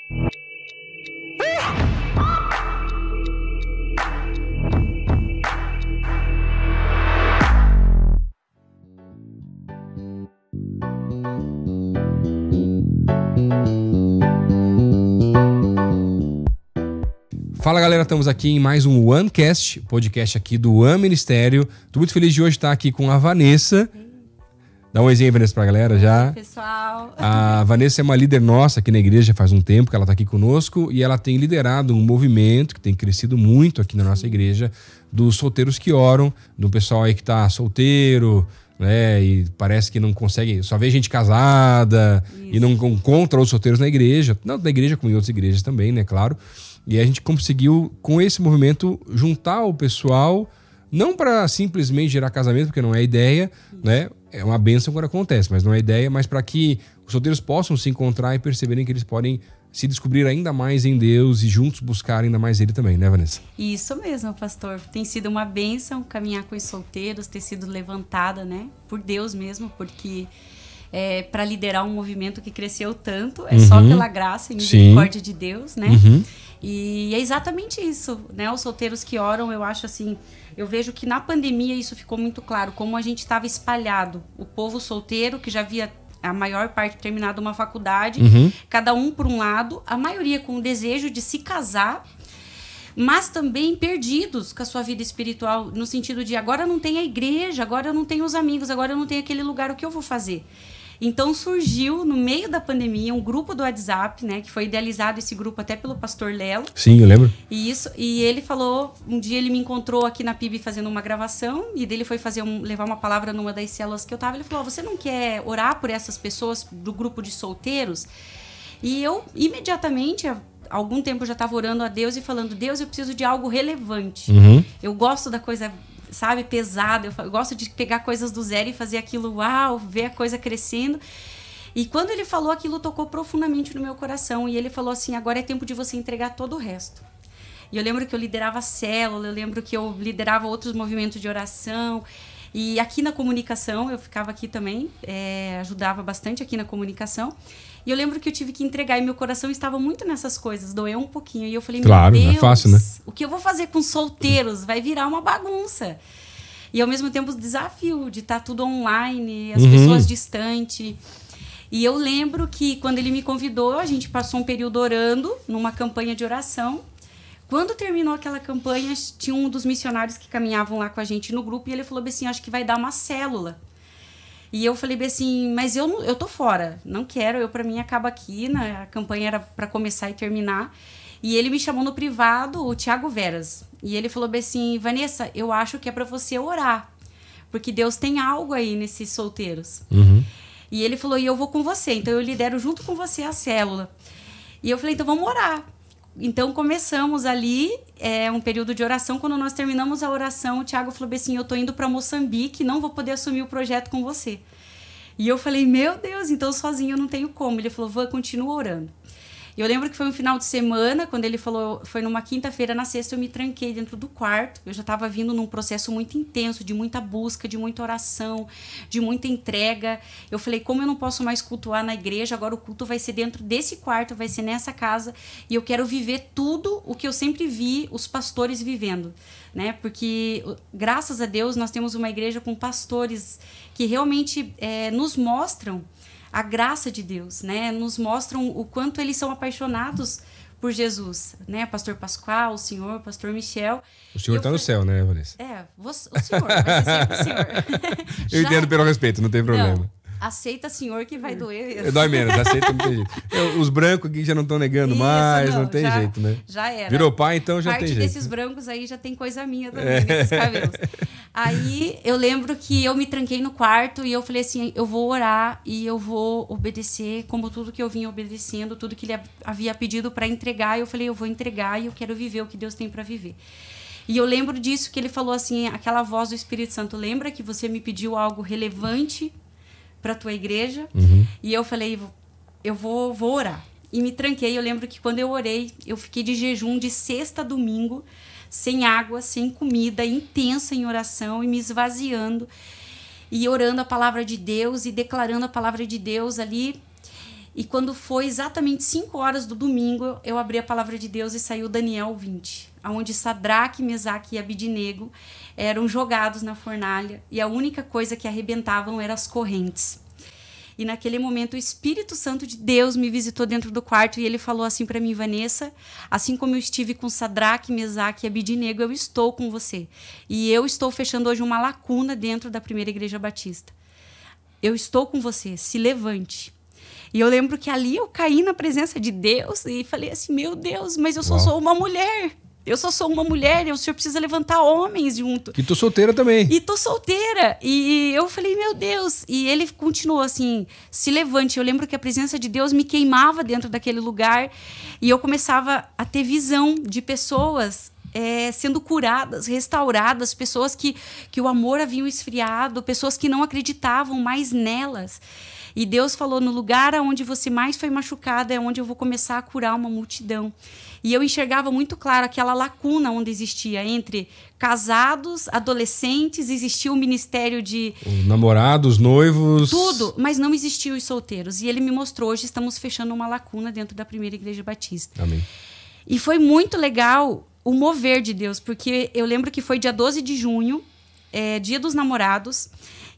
Fala galera, estamos aqui em mais um OneCast, podcast aqui do One Ministério. Tô muito feliz de hoje estar aqui com a Vanessa. Dá um oizinho, Vanessa, pra galera já. Oi, pessoal. A Vanessa é uma líder nossa aqui na igreja faz um tempo que ela tá aqui conosco e ela tem liderado um movimento que tem crescido muito aqui na nossa igreja, dos solteiros que oram, do pessoal aí que tá solteiro, né, e parece que não consegue, só vê gente casada. Isso. E não encontra os solteiros na igreja, não na igreja como em outras igrejas também, né, claro. E a gente conseguiu, com esse movimento, juntar o pessoal, não para simplesmente gerar casamento, porque não é a ideia, né? É uma bênção quando acontece, mas não é a ideia, mas para que os solteiros possam se encontrar e perceberem que eles podem se descobrir ainda mais em Deus e juntos buscar ainda mais Ele também, né, Vanessa? Isso mesmo, pastor. Tem sido uma bênção caminhar com os solteiros, ter sido levantada, né? Por Deus mesmo, porque para liderar um movimento que cresceu tanto, é só pela graça e misericórdia de Deus, né? E é exatamente isso, né? Os solteiros que oram, eu acho assim, eu vejo que na pandemia isso ficou muito claro, como a gente estava espalhado, o povo solteiro que já havia a maior parte terminado uma faculdade, cada um por um lado, a maioria com o desejo de se casar, mas também perdidos com a sua vida espiritual, no sentido de agora não tem a igreja, agora eu não tenho os amigos, agora eu não tenho aquele lugar, o que eu vou fazer? Então surgiu, no meio da pandemia, um grupo do WhatsApp, né? Que foi idealizado esse grupo até pelo pastor Lelo. Sim, eu lembro. E ele falou, um dia ele me encontrou aqui na PIB fazendo uma gravação, e dele foi levar uma palavra numa das células que eu tava. Ele falou, você não quer orar por essas pessoas do grupo de solteiros? E eu, imediatamente, há algum tempo eu já estava orando a Deus e falando, Deus, eu preciso de algo relevante. Eu gosto da coisa, sabe, pesada. Eu gosto de pegar coisas do zero e fazer aquilo, uau, ver a coisa crescendo. E quando ele falou, aquilo tocou profundamente no meu coração. E ele falou assim, agora é tempo de você entregar todo o resto. E eu lembro que eu liderava a célula, eu lembro que eu liderava outros movimentos de oração. E aqui na comunicação, eu ficava aqui também, ajudava bastante aqui na comunicação. E eu lembro que eu tive que entregar, e meu coração estava muito nessas coisas, doeu um pouquinho. E eu falei, claro, meu Deus, não é fácil, né? O que eu vou fazer com solteiros? Vai virar uma bagunça. E ao mesmo tempo o desafio de estar tudo online, as pessoas distantes. E eu lembro que quando ele me convidou, a gente passou um período orando, numa campanha de oração. Quando terminou aquela campanha, tinha um dos missionários que caminhavam lá com a gente no grupo, e ele falou assim, acho que vai dar uma célula. E eu falei assim, mas eu tô fora, não quero, para mim acaba aqui, né? A campanha era para começar e terminar. E ele me chamou no privado, o Thiago Veras, e ele falou assim, Vanessa, eu acho que é para você orar, porque Deus tem algo aí nesses solteiros. E ele falou, e eu vou com você, então eu lidero junto com você a célula. E eu falei, então vamos orar. Então começamos ali um período de oração. Quando nós terminamos a oração, o Thiago falou assim, eu tô indo para Moçambique, não vou poder assumir o projeto com você. E eu falei, meu Deus, então sozinho eu não tenho como. Ele falou, continua orando. Eu lembro que foi um final de semana, quando ele falou, foi numa quinta-feira, na sexta eu me tranquei dentro do quarto. Eu já estava vindo num processo muito intenso, de muita busca, de muita oração, de muita entrega. Eu falei, como eu não posso mais cultuar na igreja, agora o culto vai ser dentro desse quarto, vai ser nessa casa, e eu quero viver tudo o que eu sempre vi os pastores vivendo, né? Porque, graças a Deus, nós temos uma igreja com pastores que realmente nos mostram a graça de Deus, né? Nos mostram o quanto eles são apaixonados por Jesus, né? Pastor Pascoal, o senhor, pastor Michel. O senhor está no céu, né, Vanessa? O senhor, vai ser sempre o senhor. Eu entendo pelo respeito, não tem problema. Não, aceita, senhor, que vai doer. Dói menos, aceita, não tem jeito. Os brancos aqui já não estão negando mais, não tem jeito, né? Já era. Virou pai, então já tem jeito. Parte desses brancos aí já tem coisa minha também, nesses cabelos. Aí eu lembro que eu me tranquei no quarto e eu falei assim, eu vou orar e eu vou obedecer como tudo que eu vinha obedecendo, tudo que ele havia pedido para entregar. Eu falei, eu vou entregar e eu quero viver o que Deus tem para viver. E eu lembro disso que ele falou assim, aquela voz do Espírito Santo, lembra que você me pediu algo relevante para tua igreja? E eu falei, eu vou orar. E me tranquei. Eu lembro que quando eu orei, eu fiquei de jejum de sexta a domingo, sem água, sem comida, intensa em oração e me esvaziando e orando a palavra de Deus e declarando a palavra de Deus ali. E quando foi exatamente 5 horas do domingo, eu abri a palavra de Deus e saiu Daniel 20, onde Sadraque, Mesaque e Abidnego eram jogados na fornalha e a única coisa que arrebentavam eram as correntes. E naquele momento o Espírito Santo de Deus me visitou dentro do quarto e ele falou assim para mim: Vanessa, assim como eu estive com Sadraque, Mesaque e Abidnego, eu estou com você. E eu estou fechando hoje uma lacuna dentro da Primeira Igreja Batista. Eu estou com você, se levante. E eu lembro que ali eu caí na presença de Deus e falei assim: meu Deus, mas eu só sou uma mulher. Eu só sou uma mulher e o senhor precisa levantar homens junto. Que tô solteira também. E tô solteira. E eu falei: meu Deus. E ele continuou assim: se levante. Eu lembro que a presença de Deus me queimava dentro daquele lugar. E eu começava a ter visão de pessoas sendo curadas, restauradas, pessoas que o amor havia esfriado, pessoas que não acreditavam mais nelas. E Deus falou: no lugar onde você mais foi machucada é onde eu vou começar a curar uma multidão. E eu enxergava muito claro aquela lacuna onde existia entre casados, adolescentes, existia o ministério de... Os namorados, noivos... Tudo, mas não existiam os solteiros. E ele me mostrou: hoje estamos fechando uma lacuna dentro da Primeira Igreja Batista. Amém. E foi muito legal o mover de Deus, porque eu lembro que foi dia 12 de junho, dia dos namorados,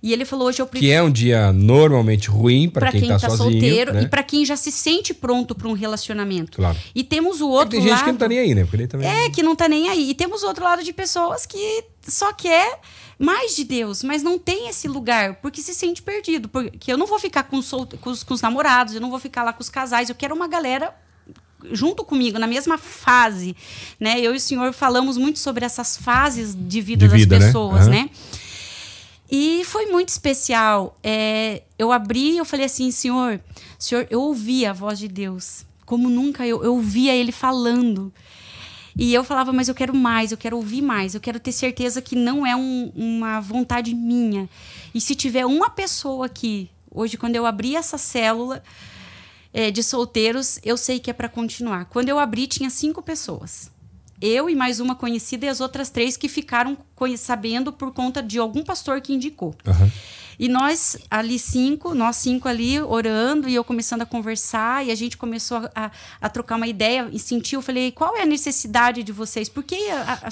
e ele falou: hoje eu prefiro... Que é um dia normalmente ruim para quem tá sozinho, solteiro, né? E para quem já se sente pronto para um relacionamento. Claro. E temos o outro lado... Tem gente que não tá nem aí, né? Porque ele também... que não tá nem aí. E temos o outro lado de pessoas que só quer mais de Deus, mas não tem esse lugar, porque se sente perdido. Porque eu não vou ficar com os namorados, eu não vou ficar lá com os casais, eu quero uma galera junto comigo, na mesma fase, né? Eu e o senhor falamos muito sobre essas fases de vida das pessoas, né? E foi muito especial. Eu abri e eu falei assim: Senhor, eu ouvi a voz de Deus, como nunca eu ouvia Ele falando. E eu falava: mas eu quero mais, eu quero ouvir mais, eu quero ter certeza que não é uma vontade minha. E se tiver uma pessoa aqui, hoje, quando eu abri essa célula de solteiros, eu sei que é para continuar. Quando eu abri, tinha 5 pessoas. Eu e mais uma conhecida e as outras 3 que ficaram sabendo por conta de algum pastor que indicou. Uhum. E nós 5 ali orando e eu começando a conversar e a gente começou a trocar uma ideia e sentiu, eu falei: qual é a necessidade de vocês? Por que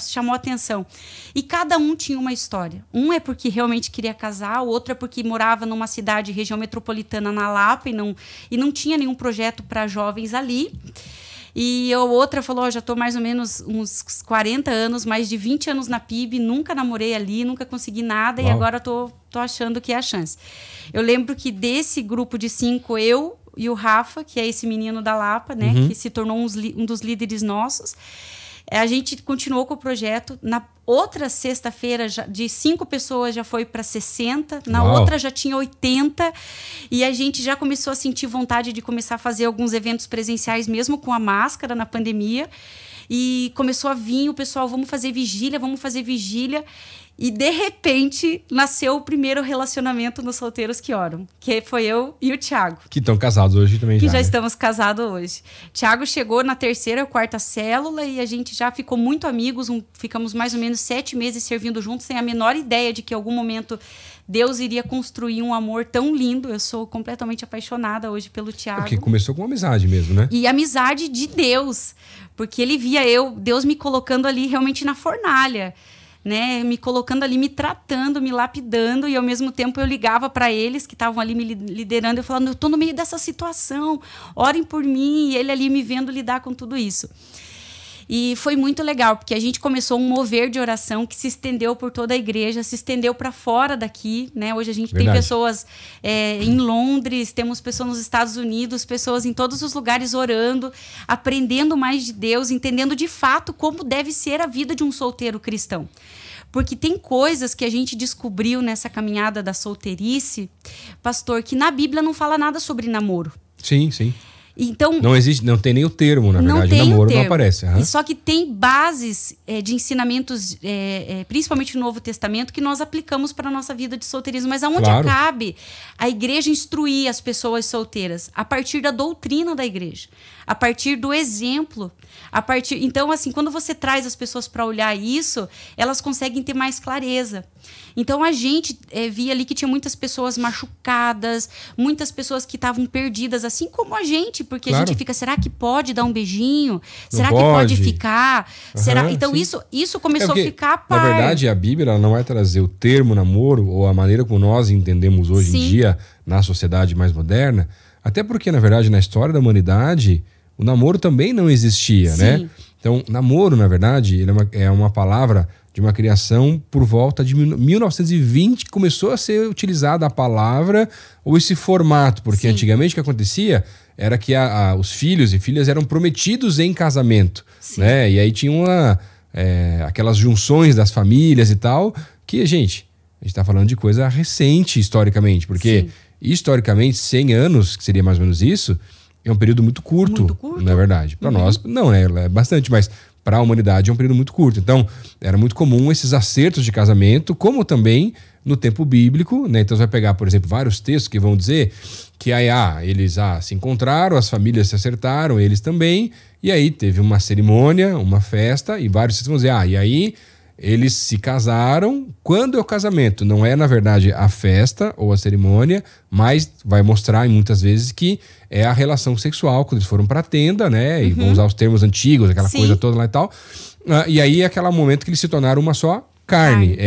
chamou a atenção? E cada um tinha uma história. Um é porque realmente queria casar, o outro é porque morava numa cidade, região metropolitana na Lapa e não tinha nenhum projeto para jovens ali. E a outra falou: já estou mais ou menos uns 40 anos, mais de 20 anos na PIB, nunca namorei ali, nunca consegui nada. Uau. E agora tô achando que é a chance. Eu lembro que desse grupo de 5, eu e o Rafa, que é esse menino da Lapa, né, que se tornou um dos líderes nossos, a gente continuou com o projeto. Na outra sexta-feira, de 5 pessoas já foi para 60. Na outra já tinha 80. E a gente já começou a sentir vontade de começar a fazer alguns eventos presenciais, mesmo com a máscara na pandemia. E começou a vir o pessoal: vamos fazer vigília. E, de repente, nasceu o primeiro relacionamento nos Solteiros que Oram, que foi eu e o Thiago. Que estão casados hoje também. Que já estamos casados hoje. Thiago chegou na 3ª ou 4ª célula e a gente já ficou muito amigos. Ficamos mais ou menos 7 meses servindo juntos, sem a menor ideia de que em algum momento Deus iria construir um amor tão lindo. Eu sou completamente apaixonada hoje pelo Thiago. Porque começou com amizade mesmo, né? E amizade de Deus. Porque ele via Deus me colocando ali realmente na fornalha, né, me colocando ali, me tratando, me lapidando, e ao mesmo tempo eu ligava para eles que estavam ali me liderando, eu falava: eu estou no meio dessa situação, orem por mim, e ele ali me vendo lidar com tudo isso. E foi muito legal, porque a gente começou um mover de oração que se estendeu por toda a igreja, se estendeu para fora daqui, né? Hoje a gente tem pessoas em Londres, temos pessoas nos Estados Unidos, pessoas em todos os lugares orando, aprendendo mais de Deus, entendendo de fato como deve ser a vida de um solteiro cristão. Porque tem coisas que a gente descobriu nessa caminhada da solteirice, pastor, que na Bíblia não fala nada sobre namoro. Sim, sim. Então, não existe, não tem nem o termo, na verdade, namoro não aparece. Só que tem bases de ensinamentos, principalmente no Novo Testamento, que nós aplicamos para a nossa vida de solteirismo. Mas aonde cabe a igreja instruir as pessoas solteiras? A partir da doutrina da igreja, a partir do exemplo. Então, assim, quando você traz as pessoas para olhar isso, elas conseguem ter mais clareza. Então, a gente via ali que tinha muitas pessoas machucadas, muitas pessoas que estavam perdidas, assim como a gente, porque a gente fica, será que pode dar um beijinho? Será que pode ficar? Será? Então, isso começou a ficar a par. Na verdade, a Bíblia ela não vai trazer o termo namoro ou a maneira como nós entendemos hoje em dia na sociedade mais moderna, até porque, na verdade, na história da humanidade, o namoro também não existia, né? Então, namoro, na verdade, ele é uma palavra de uma criação por volta de 1920 que começou a ser utilizada a palavra ou esse formato, porque antigamente o que acontecia era que os filhos e filhas eram prometidos em casamento, né? E aí tinha aquelas junções das famílias e tal, que, a gente está falando de coisa recente historicamente, porque historicamente 100 anos, que seria mais ou menos isso, é um período muito curto, na verdade. Para nós, não, né? É bastante, mas para a humanidade é um período muito curto. Então, era muito comum esses acertos de casamento, como também no tempo bíblico, né? Então, você vai pegar, por exemplo, vários textos que vão dizer que aí, eles se encontraram, as famílias se acertaram, eles também, e aí teve uma cerimônia, uma festa, e vários textos vão dizer, e aí eles se casaram. Quando é o casamento? Não é, na verdade, a festa ou a cerimônia, mas vai mostrar muitas vezes que é a relação sexual, quando eles foram para a tenda, né? E vão usar os termos antigos, aquela coisa toda lá e tal. E aí é aquele momento que eles se tornaram uma só carne.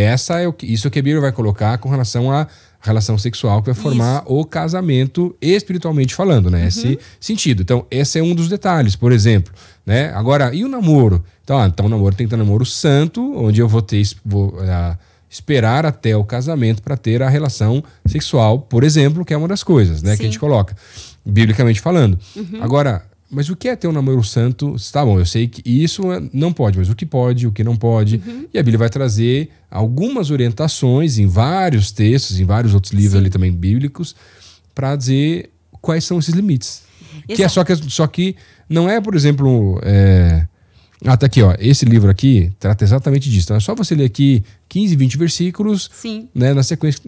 Isso que a Bíblia vai colocar com relação à relação sexual, que vai formar o casamento espiritualmente falando, né? Esse sentido. Então, esse é um dos detalhes, por exemplo, né? Agora, e o namoro? Então o namoro tem que ter um namoro santo, onde eu vou esperar até o casamento para ter a relação sexual, por exemplo, que é uma das coisas, né, que a gente coloca, biblicamente falando. Agora, mas o que é ter um namoro santo? Tá bom, eu sei que isso não pode, mas o que pode, o que não pode. E a Bíblia vai trazer algumas orientações em vários textos, em vários outros livros ali também bíblicos, para dizer quais são esses limites. Que é só que não é, por exemplo... tá aqui, esse livro aqui trata exatamente disso. Então é só você ler aqui 15, 20 versículos, né, na sequência.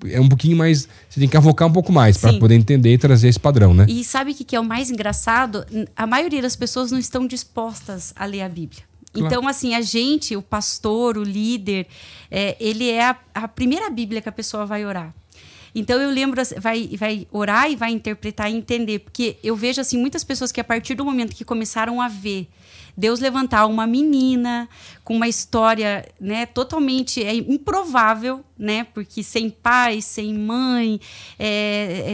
É um pouquinho mais... Você tem que avocar um pouco mais para poder entender e trazer esse padrão, né? E sabe o que é o mais engraçado? A maioria das pessoas não estão dispostas a ler a Bíblia. Claro. Então, assim, o pastor, o líder, ele é a primeira Bíblia que a pessoa vai orar. Então, eu lembro, vai orar e vai interpretar e entender. Porque eu vejo, assim, muitas pessoas que a partir do momento que começaram a ver Deus levantar uma menina com uma história, né, totalmente improvável, né, porque sem pai, sem mãe,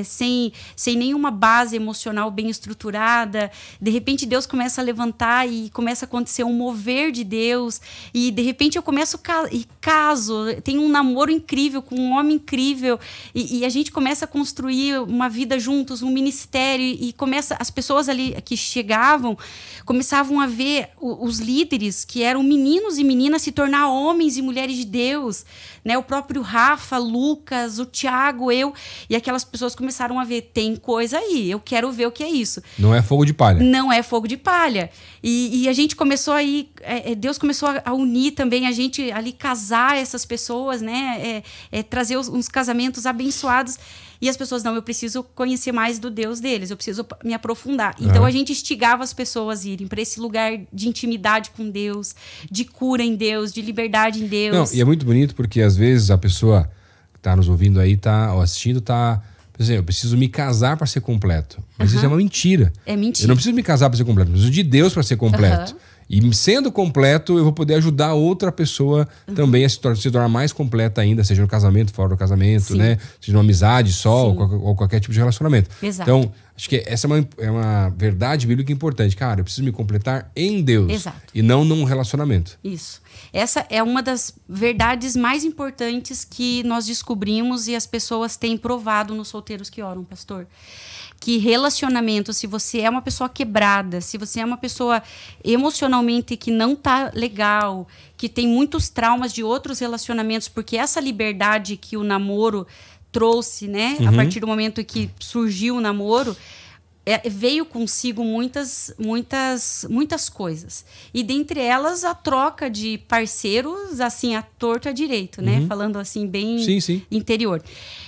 sem nenhuma base emocional bem estruturada, de repente Deus começa a levantar e começa a acontecer um mover de Deus, e de repente eu começo caso, tenho um namoro incrível com um homem incrível, e a gente começa a construir uma vida juntos, um ministério, e as pessoas ali que chegavam, começavam a ver os líderes, que eram meninos e meninas, se tornar homens e mulheres de Deus, né? O próprio Rafa, Lucas, o Tiago, eu, e aquelas pessoas começaram a ver, tem coisa aí, eu quero ver o que é isso. Não é fogo de palha. Não é fogo de palha. E a gente começou aí, Deus começou a unir também, a gente ali casar essas pessoas, né? Trazer uns casamentos abençoados. E as pessoas, não, eu preciso conhecer mais do Deus deles, eu preciso me aprofundar. Então, a gente instigava as pessoas a irem para esse lugar de intimidade com Deus, de cura em Deus, de liberdade em Deus. Não, e é muito bonito porque, às vezes, a pessoa que está nos ouvindo aí, ou assistindo, por exemplo, eu preciso me casar para ser completo. Mas isso é uma mentira. É mentira. Eu não preciso me casar para ser completo, eu preciso de Deus para ser completo. E sendo completo, eu vou poder ajudar outra pessoa também a se tornar mais completa ainda, seja no casamento, fora do casamento, né? Seja numa amizade só ou qualquer tipo de relacionamento. Exato. Então, acho que essa é uma verdade bíblica importante. Cara, eu preciso me completar em Deus. Exato. E não num relacionamento. Isso. Essa é uma das verdades mais importantes que nós descobrimos e as pessoas têm provado nos solteiros que oram, pastor. Que relacionamento, se você é uma pessoa quebrada, se você é uma pessoa emocionalmente que não tá legal, que tem muitos traumas de outros relacionamentos, porque essa liberdade que o namoro trouxe, né, a partir do momento que surgiu o namoro, veio consigo muitas coisas. E dentre elas, a troca de parceiros, assim, à torto e à direito, né? Falando assim, bem interior.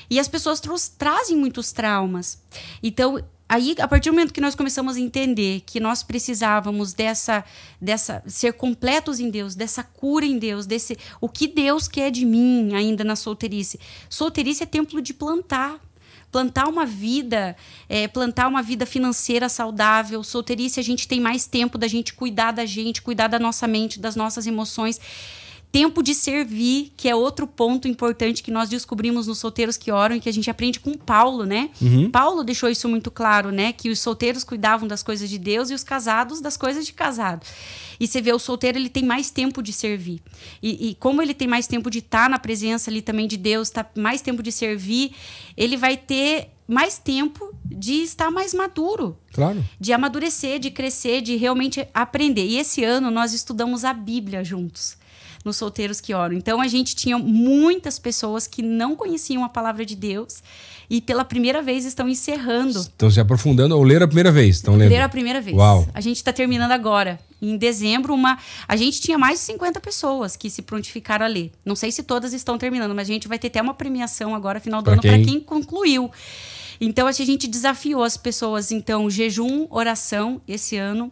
E as pessoas trazem muitos traumas. Então, aí, a partir do momento que nós começamos a entender que nós precisávamos dessa ser completos em Deus, dessa cura em Deus, o que Deus quer de mim ainda na solteirice. Solteirice é templo de plantar uma vida financeira saudável. Solteirice, a gente tem mais tempo da gente, cuidar da nossa mente, das nossas emoções. Tempo de servir, que é outro ponto importante que nós descobrimos nos Solteiros que Oram e que a gente aprende com Paulo, né? Paulo deixou isso muito claro, né? Que os solteiros cuidavam das coisas de Deus e os casados das coisas de casado. E você vê, o solteiro, ele tem mais tempo de servir. E como ele tem mais tempo de estar na presença ali também de Deus, mais tempo de servir, ele vai ter mais tempo de estar mais maduro. Claro. De amadurecer, de crescer, de realmente aprender. E esse ano nós estudamos a Bíblia juntos, nos Solteiros que Oram. Então, a gente tinha muitas pessoas que não conheciam a palavra de Deus e pela primeira vez estão encerrando. Estão se aprofundando ou leram a primeira vez? Leram a primeira vez. Uau. A gente está terminando agora. Em dezembro, a gente tinha mais de 50 pessoas que se prontificaram a ler. Não sei se todas estão terminando, mas a gente vai ter até uma premiação agora, final do ano, para quem concluiu. Então, a gente desafiou as pessoas, então, jejum, oração, esse ano,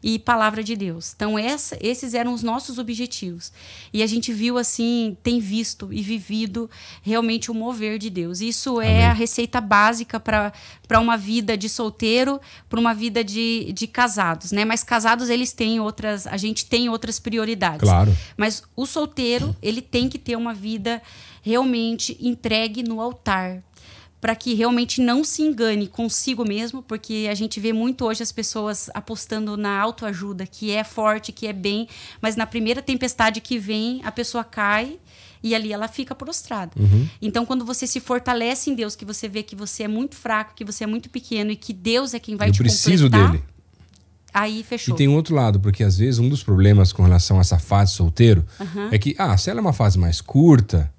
e palavra de Deus. Então, esses eram os nossos objetivos. E a gente viu, assim, tem visto e vivido realmente o mover de Deus. Isso é a receita básica para uma vida de solteiro, para uma vida de casados, né? Mas casados, eles têm a gente tem outras prioridades. Claro. Mas o solteiro, ele tem que ter uma vida realmente entregue no altar, para que realmente não se engane consigo mesmo, porque a gente vê muito hoje as pessoas apostando na autoajuda, que é forte, que é bem, mas na primeira tempestade que vem, a pessoa cai e ali ela fica prostrada. Então, quando você se fortalece em Deus, que você vê que você é muito fraco, que você é muito pequeno e que Deus é quem vai te completar... Eu preciso dele. Aí fechou. E tem um outro lado, porque às vezes um dos problemas com relação a essa fase solteiro é que, se ela é uma fase mais curta...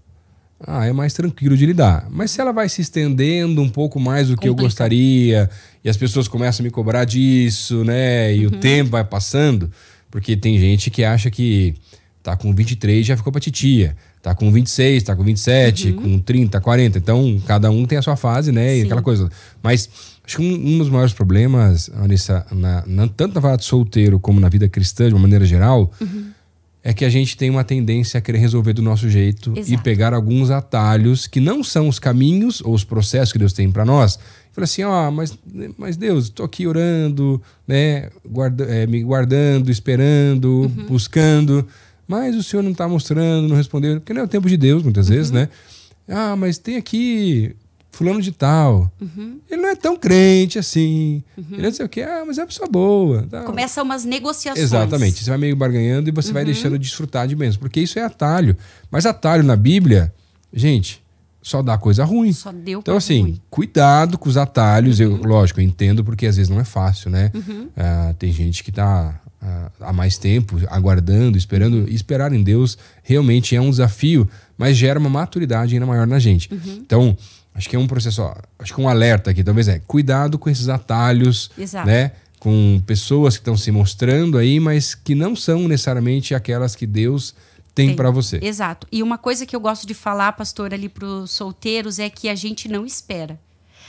é mais tranquilo de lidar. Mas se ela vai se estendendo um pouco mais do que eu gostaria, e as pessoas começam a me cobrar disso, né? E o tempo vai passando, porque tem gente que acha que tá com 23 já ficou pra titia, tá com 26, tá com 27, com 30, 40. Então, cada um tem a sua fase, né? E aquela coisa. Mas acho que um dos maiores problemas, Anissa, tanto na vida de solteiro como na vida cristã, de uma maneira geral... é que a gente tem uma tendência a querer resolver do nosso jeito. Exato. E pegar alguns atalhos que não são os caminhos ou os processos que Deus tem para nós. E falar assim, mas Deus, estou aqui orando, né, me guardando, esperando, buscando, mas o Senhor não está mostrando, não respondeu, porque não é o tempo de Deus, muitas vezes, né? Mas tem aqui fulano de tal, ele não é tão crente assim, ele não sei o quê, mas é uma pessoa boa. Tá. Começa umas negociações. Exatamente, você vai meio barganhando e você vai deixando de desfrutar de bênçãos, porque isso é atalho. Mas atalho na Bíblia, gente, só dá coisa ruim. Só deu então, assim, ruim. Cuidado com os atalhos, lógico, eu entendo, porque às vezes não é fácil, né? Tem gente que tá há mais tempo aguardando, esperando, e esperar em Deus realmente é um desafio, mas gera uma maturidade ainda maior na gente. Então, acho que é um processo, acho que um alerta aqui talvez cuidado com esses atalhos, né? Com pessoas que estão se mostrando aí, mas que não são necessariamente aquelas que Deus tem para você. Exato. E uma coisa que eu gosto de falar, pastor, ali para os solteiros é que a gente não espera.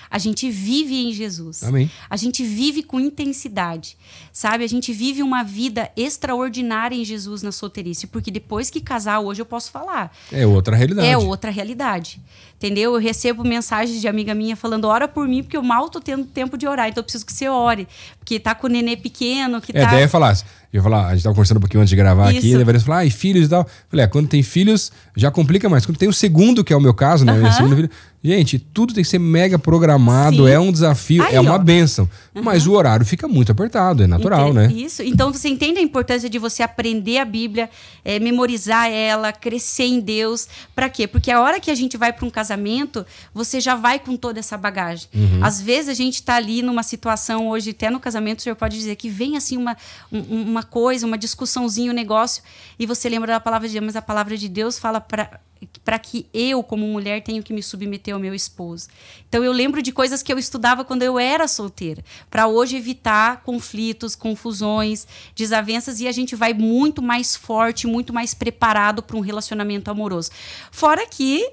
A gente vive em Jesus. Amém. A gente vive com intensidade, sabe? A gente vive uma vida extraordinária em Jesus na solteirice, porque depois que casar, hoje eu posso falar. É outra realidade. É outra realidade, entendeu? Eu recebo mensagens de amiga minha falando, ora por mim, porque eu mal tô tendo tempo de orar, então eu preciso que você ore, porque tá com o nenê pequeno, que tá... Daí eu ia falar, a gente tava conversando um pouquinho antes de gravar aqui, daí você falar, e filhos e tal. Falei, quando tem filhos, já complica mais. Quando tem o segundo, que é o meu caso, né? Minha segunda filha, gente, tudo tem que ser mega programado, é um desafio, é uma bênção. Mas o horário fica muito apertado, é natural, né? Isso, então você entende a importância de você aprender a Bíblia, memorizar ela, crescer em Deus. Pra quê? Porque a hora que a gente vai para um casamento, você já vai com toda essa bagagem. Às vezes a gente tá ali numa situação, hoje até no casamento, o senhor pode dizer que vem assim uma coisa, uma discussãozinha, um negócio, e você lembra da palavra de Deus, mas a palavra de Deus fala para que eu, como mulher, tenho que me submeter ao meu esposo. Então eu lembro de coisas que eu estudava quando eu era solteira, para hoje evitar conflitos, confusões, desavenças, e a gente vai muito mais forte, muito mais preparado para um relacionamento amoroso. Fora que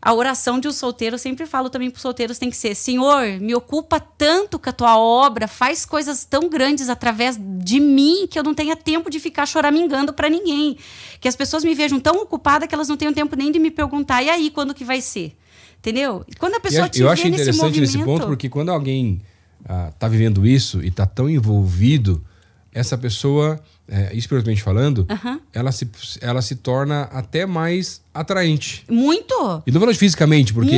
a oração de um solteiro, eu sempre falo também para os solteiros, tem que ser: Senhor, me ocupa tanto com a tua obra, faz coisas tão grandes através de mim que eu não tenha tempo de ficar choramingando para ninguém. Que as pessoas me vejam tão ocupada que elas não tenham tempo nem de me perguntar, e aí, quando que vai ser? Entendeu? Quando a pessoa te vê nesse movimento... Eu acho interessante nesse ponto, porque quando alguém tá vivendo isso e tá tão envolvido, essa pessoa, espiritualmente falando, ela se torna até mais atraente. Muito! E não falando fisicamente, porque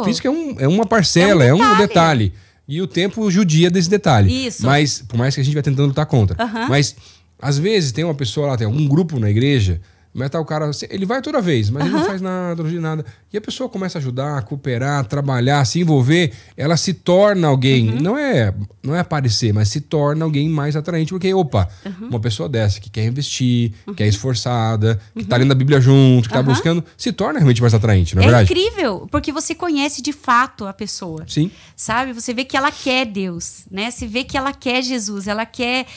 física é uma parcela, é um detalhe. E o tempo judia desse detalhe. Isso. Mas, por mais que a gente vai tentando lutar contra. Mas, às vezes, tem uma pessoa lá, tem algum grupo na igreja, mas tá o cara, ele vai toda vez, mas ele não faz nada, não faz nada. E a pessoa começa a ajudar, a cooperar, trabalhar, se envolver, ela se torna alguém, não é aparecer, mas se torna alguém mais atraente, porque, uma pessoa dessa que quer investir, que é esforçada, que tá lendo a Bíblia junto, que tá buscando, se torna realmente mais atraente, não é verdade? É incrível, porque você conhece de fato a pessoa. Sim. Sabe? Você vê que ela quer Deus, né? Você vê que ela quer Jesus, ela quer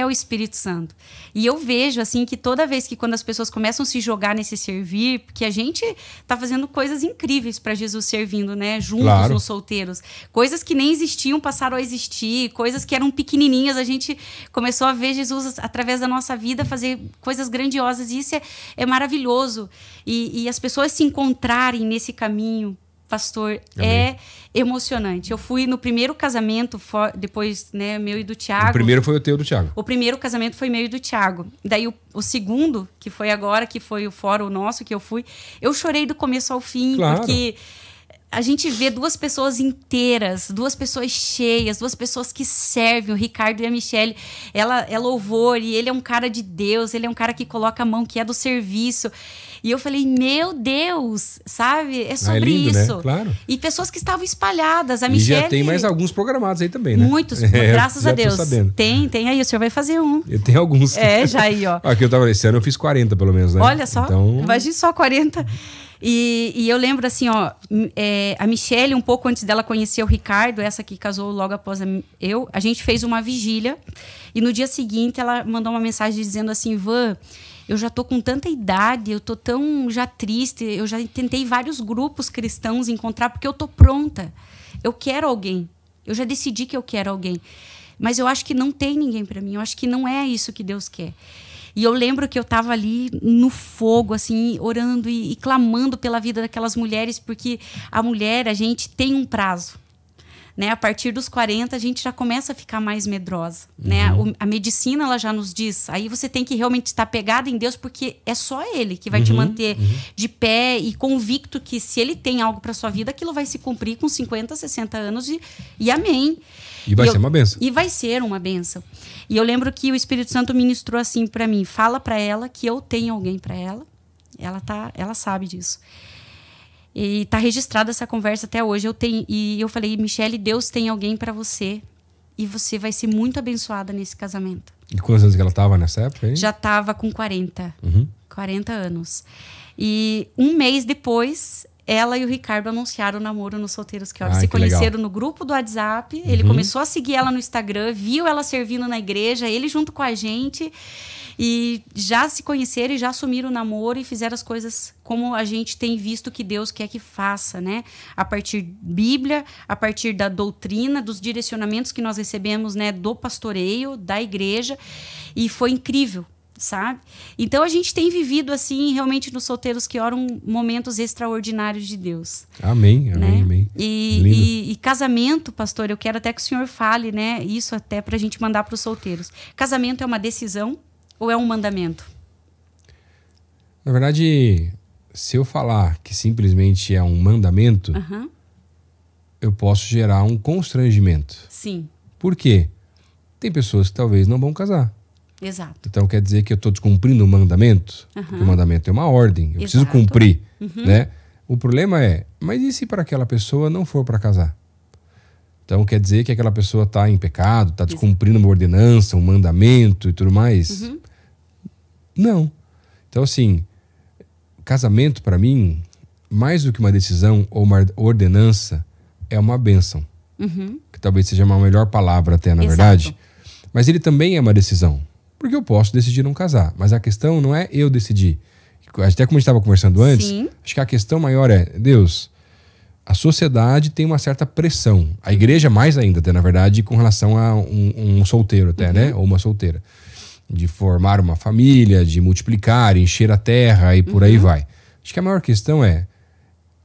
o Espírito Santo. E eu vejo, assim, que toda vez que quando as pessoas começam a se jogar nesse servir, porque a gente tá fazendo coisas incríveis para Jesus servindo, né? Juntos nos solteiros. Coisas que nem existiam passaram a existir, coisas que eram pequenininhas, a gente começou a ver Jesus através da nossa vida fazer coisas grandiosas, e isso é maravilhoso. E as pessoas se encontrarem nesse caminho, pastor, é emocionante. Eu fui no primeiro casamento, depois, né, meu e do Tiago. O primeiro foi o teu e do Tiago. O primeiro casamento foi meu e do Tiago. Daí o segundo, que foi agora, que foi o fórum nosso que eu fui, eu chorei do começo ao fim, porque a gente vê duas pessoas inteiras, duas pessoas cheias, duas pessoas que servem, o Ricardo e a Michelle. Ela é louvor e ele é um cara de Deus, ele é um cara que coloca a mão, que é do serviço. E eu falei, meu Deus, sabe? É sobre lindo, isso. Né? Claro. E pessoas que estavam espalhadas. A Michelle... E já tem mais alguns programados aí também, né? Muitos, graças a Deus. Tô sabendo. Tem aí, o senhor vai fazer um. Eu tenho alguns. Já aí, ó. Aqui eu tava esse ano, eu fiz 40 pelo menos, né? Olha só, então... imagine só 40. E eu lembro assim, ó, a Michelle, um pouco antes dela conhecer o Ricardo, essa que casou logo após a gente fez uma vigília, e no dia seguinte ela mandou uma mensagem dizendo assim: Van, eu já tô com tanta idade, eu tô tão já triste, eu já tentei vários grupos cristãos encontrar, porque eu tô pronta, eu quero alguém, eu já decidi que eu quero alguém, mas eu acho que não tem ninguém para mim, eu acho que não é isso que Deus quer. E eu lembro que eu estava ali no fogo, assim, orando e clamando pela vida daquelas mulheres, porque a mulher, a gente tem um prazo, né? A partir dos 40, a gente já começa a ficar mais medrosa, né? A medicina, ela já nos diz, aí você tem que realmente estar pegada em Deus, porque é só Ele que vai te manter de pé e convicto que se Ele tem algo para sua vida, aquilo vai se cumprir com 50, 60 anos e amém. E vai ser uma bênção. E vai ser uma bênção. E eu lembro que o Espírito Santo ministrou assim para mim: fala para ela que eu tenho alguém para ela. Ela sabe disso. E tá registrada essa conversa até hoje. E eu falei: Michelle, Deus tem alguém para você. E você vai ser muito abençoada nesse casamento. E quantos anos que ela tava nessa época? Hein? Já estava com 40. 40 anos. E um mês depois, ela e o Ricardo anunciaram o namoro no Solteiros que Oram. Se conheceram legal. No grupo do WhatsApp. Ele começou a seguir ela no Instagram, viu ela servindo na igreja, ele junto com a gente. E já se conheceram e já assumiram o namoro e fizeram as coisas como a gente tem visto que Deus quer que faça, né? A partir da Bíblia, a partir da doutrina, dos direcionamentos que nós recebemos, né, do pastoreio, da igreja. E foi incrível, sabe? Então a gente tem vivido assim, realmente nos Solteiros que Oram, momentos extraordinários de Deus. Amém, né? Amém, amém. E casamento, pastor, eu quero até que o senhor fale, né? Isso até pra gente mandar para os solteiros. Casamento é uma decisão ou é um mandamento? Na verdade, se eu falar que simplesmente é um mandamento, eu posso gerar um constrangimento. Sim. Por quê? Tem pessoas que talvez não vão casar. Exato. Então quer dizer que eu estou descumprindo o mandamento? Porque o mandamento é uma ordem, eu preciso cumprir. Né? O problema é, mas e se para aquela pessoa não for para casar? Então quer dizer que aquela pessoa está em pecado, está descumprindo uma ordenança, um mandamento e tudo mais? Não. Então assim, casamento, para mim, mais do que uma decisão ou uma ordenança, é uma bênção. Que talvez seja uma melhor palavra até, na verdade. Mas ele também é uma decisão. Porque eu posso decidir não casar. Mas a questão não é eu decidir. Até como a gente estava conversando antes, acho que a questão maior é, Deus, a sociedade tem uma certa pressão. A igreja mais ainda, até, na verdade, com relação a um solteiro até, né? Ou uma solteira. De formar uma família, de multiplicar, encher a terra e por aí vai. Acho que a maior questão é,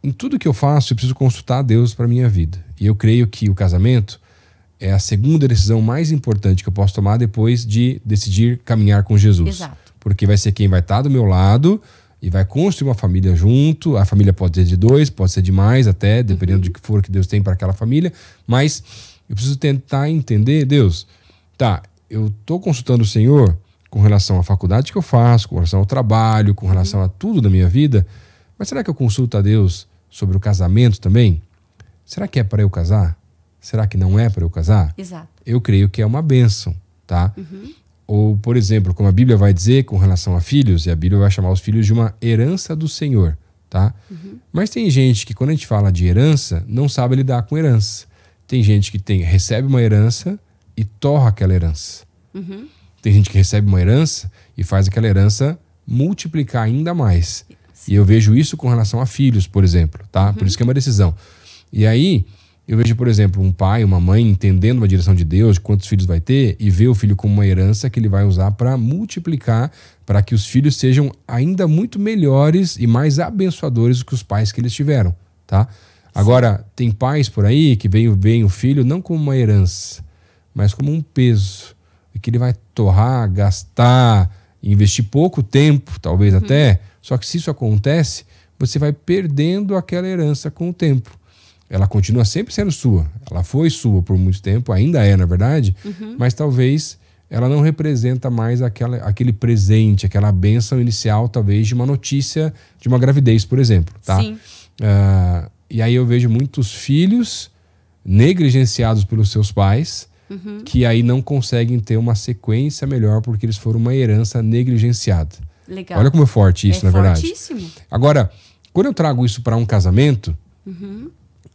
em tudo que eu faço, eu preciso consultar a Deus para a minha vida. E eu creio que o casamento é a segunda decisão mais importante que eu posso tomar depois de decidir caminhar com Jesus. Exato. Porque vai ser quem vai estar do meu lado e vai construir uma família junto. A família pode ser de 2, pode ser de mais até, dependendo de que for que Deus tem para aquela família. Mas eu preciso tentar entender, Deus, tá, eu estou consultando o Senhor com relação à faculdade que eu faço, com relação ao trabalho, com relação a tudo da minha vida, mas será que eu consulto a Deus sobre o casamento também? Será que é para eu casar? Será que não é para eu casar? Exato. Eu creio que é uma bênção, tá? Ou, por exemplo, como a Bíblia vai dizer com relação a filhos, e a Bíblia vai chamar os filhos de uma herança do Senhor, tá? Mas tem gente que, quando a gente fala de herança, não sabe lidar com herança. Tem gente que recebe uma herança e torra aquela herança. Tem gente que recebe uma herança e faz aquela herança multiplicar ainda mais. Sim. E eu vejo isso com relação a filhos, por exemplo, tá? Por isso que é uma decisão. E aí, eu vejo, por exemplo, um pai, uma mãe entendendo uma direção de Deus, de quantos filhos vai ter, e vê o filho como uma herança que ele vai usar para multiplicar, para que os filhos sejam ainda muito melhores e mais abençoadores do que os pais que eles tiveram, tá? Agora, tem pais por aí que veem o filho não como uma herança, mas como um peso, e que ele vai torrar, gastar, investir pouco tempo, talvez até, só que se isso acontece, você vai perdendo aquela herança com o tempo. Ela continua sempre sendo sua. Ela foi sua por muito tempo, ainda é, na verdade, mas talvez ela não representa mais aquele presente, aquela bênção inicial, talvez, de uma notícia de uma gravidez, por exemplo. Tá? Sim. E aí eu vejo muitos filhos negligenciados pelos seus pais, que aí não conseguem ter uma sequência melhor porque eles foram uma herança negligenciada. Legal. Olha como é forte isso, na verdade. É fortíssimo. Agora, quando eu trago isso para um casamento,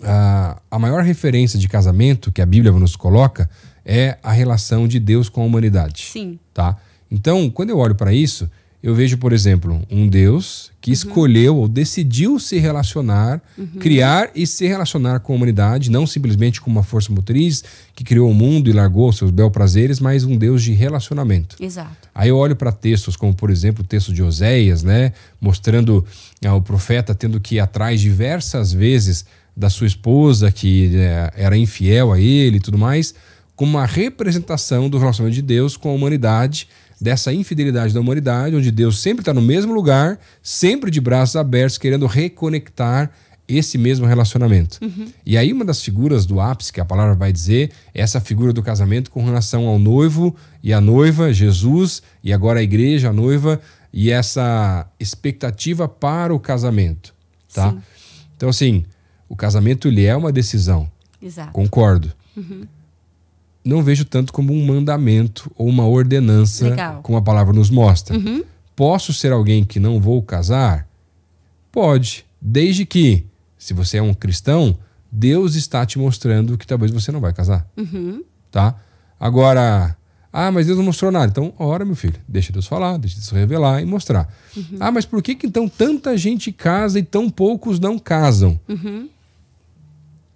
a maior referência de casamento que a Bíblia nos coloca é a relação de Deus com a humanidade. Sim. Tá? Então, quando eu olho para isso, eu vejo, por exemplo, um Deus que escolheu ou decidiu se relacionar, criar e se relacionar com a humanidade, não simplesmente com uma força motriz que criou o mundo e largou os seus bel prazeres, mas um Deus de relacionamento. Exato. Aí eu olho para textos como, por exemplo, o texto de Oséias, né, mostrando o profeta tendo que ir atrás diversas vezes da sua esposa, que era infiel a ele e tudo mais, como uma representação do relacionamento de Deus com a humanidade, dessa infidelidade da humanidade, onde Deus sempre está no mesmo lugar, sempre de braços abertos, querendo reconectar esse mesmo relacionamento. E aí uma das figuras do ápice, que a palavra vai dizer, é essa figura do casamento com relação ao noivo e a noiva, Jesus, e agora a igreja, a noiva, e essa expectativa para o casamento. Tá? Então, assim, o casamento ele é uma decisão. Exato. Concordo. Não vejo tanto como um mandamento ou uma ordenança, como a palavra nos mostra. Posso ser alguém que não vou casar? Pode, desde que, se você é um cristão, Deus está te mostrando que talvez você não vai casar. Tá? Agora, mas Deus não mostrou nada. Então, ora, meu filho, deixa Deus falar, deixa Deus revelar e mostrar. Mas por que então tanta gente casa e tão poucos não casam?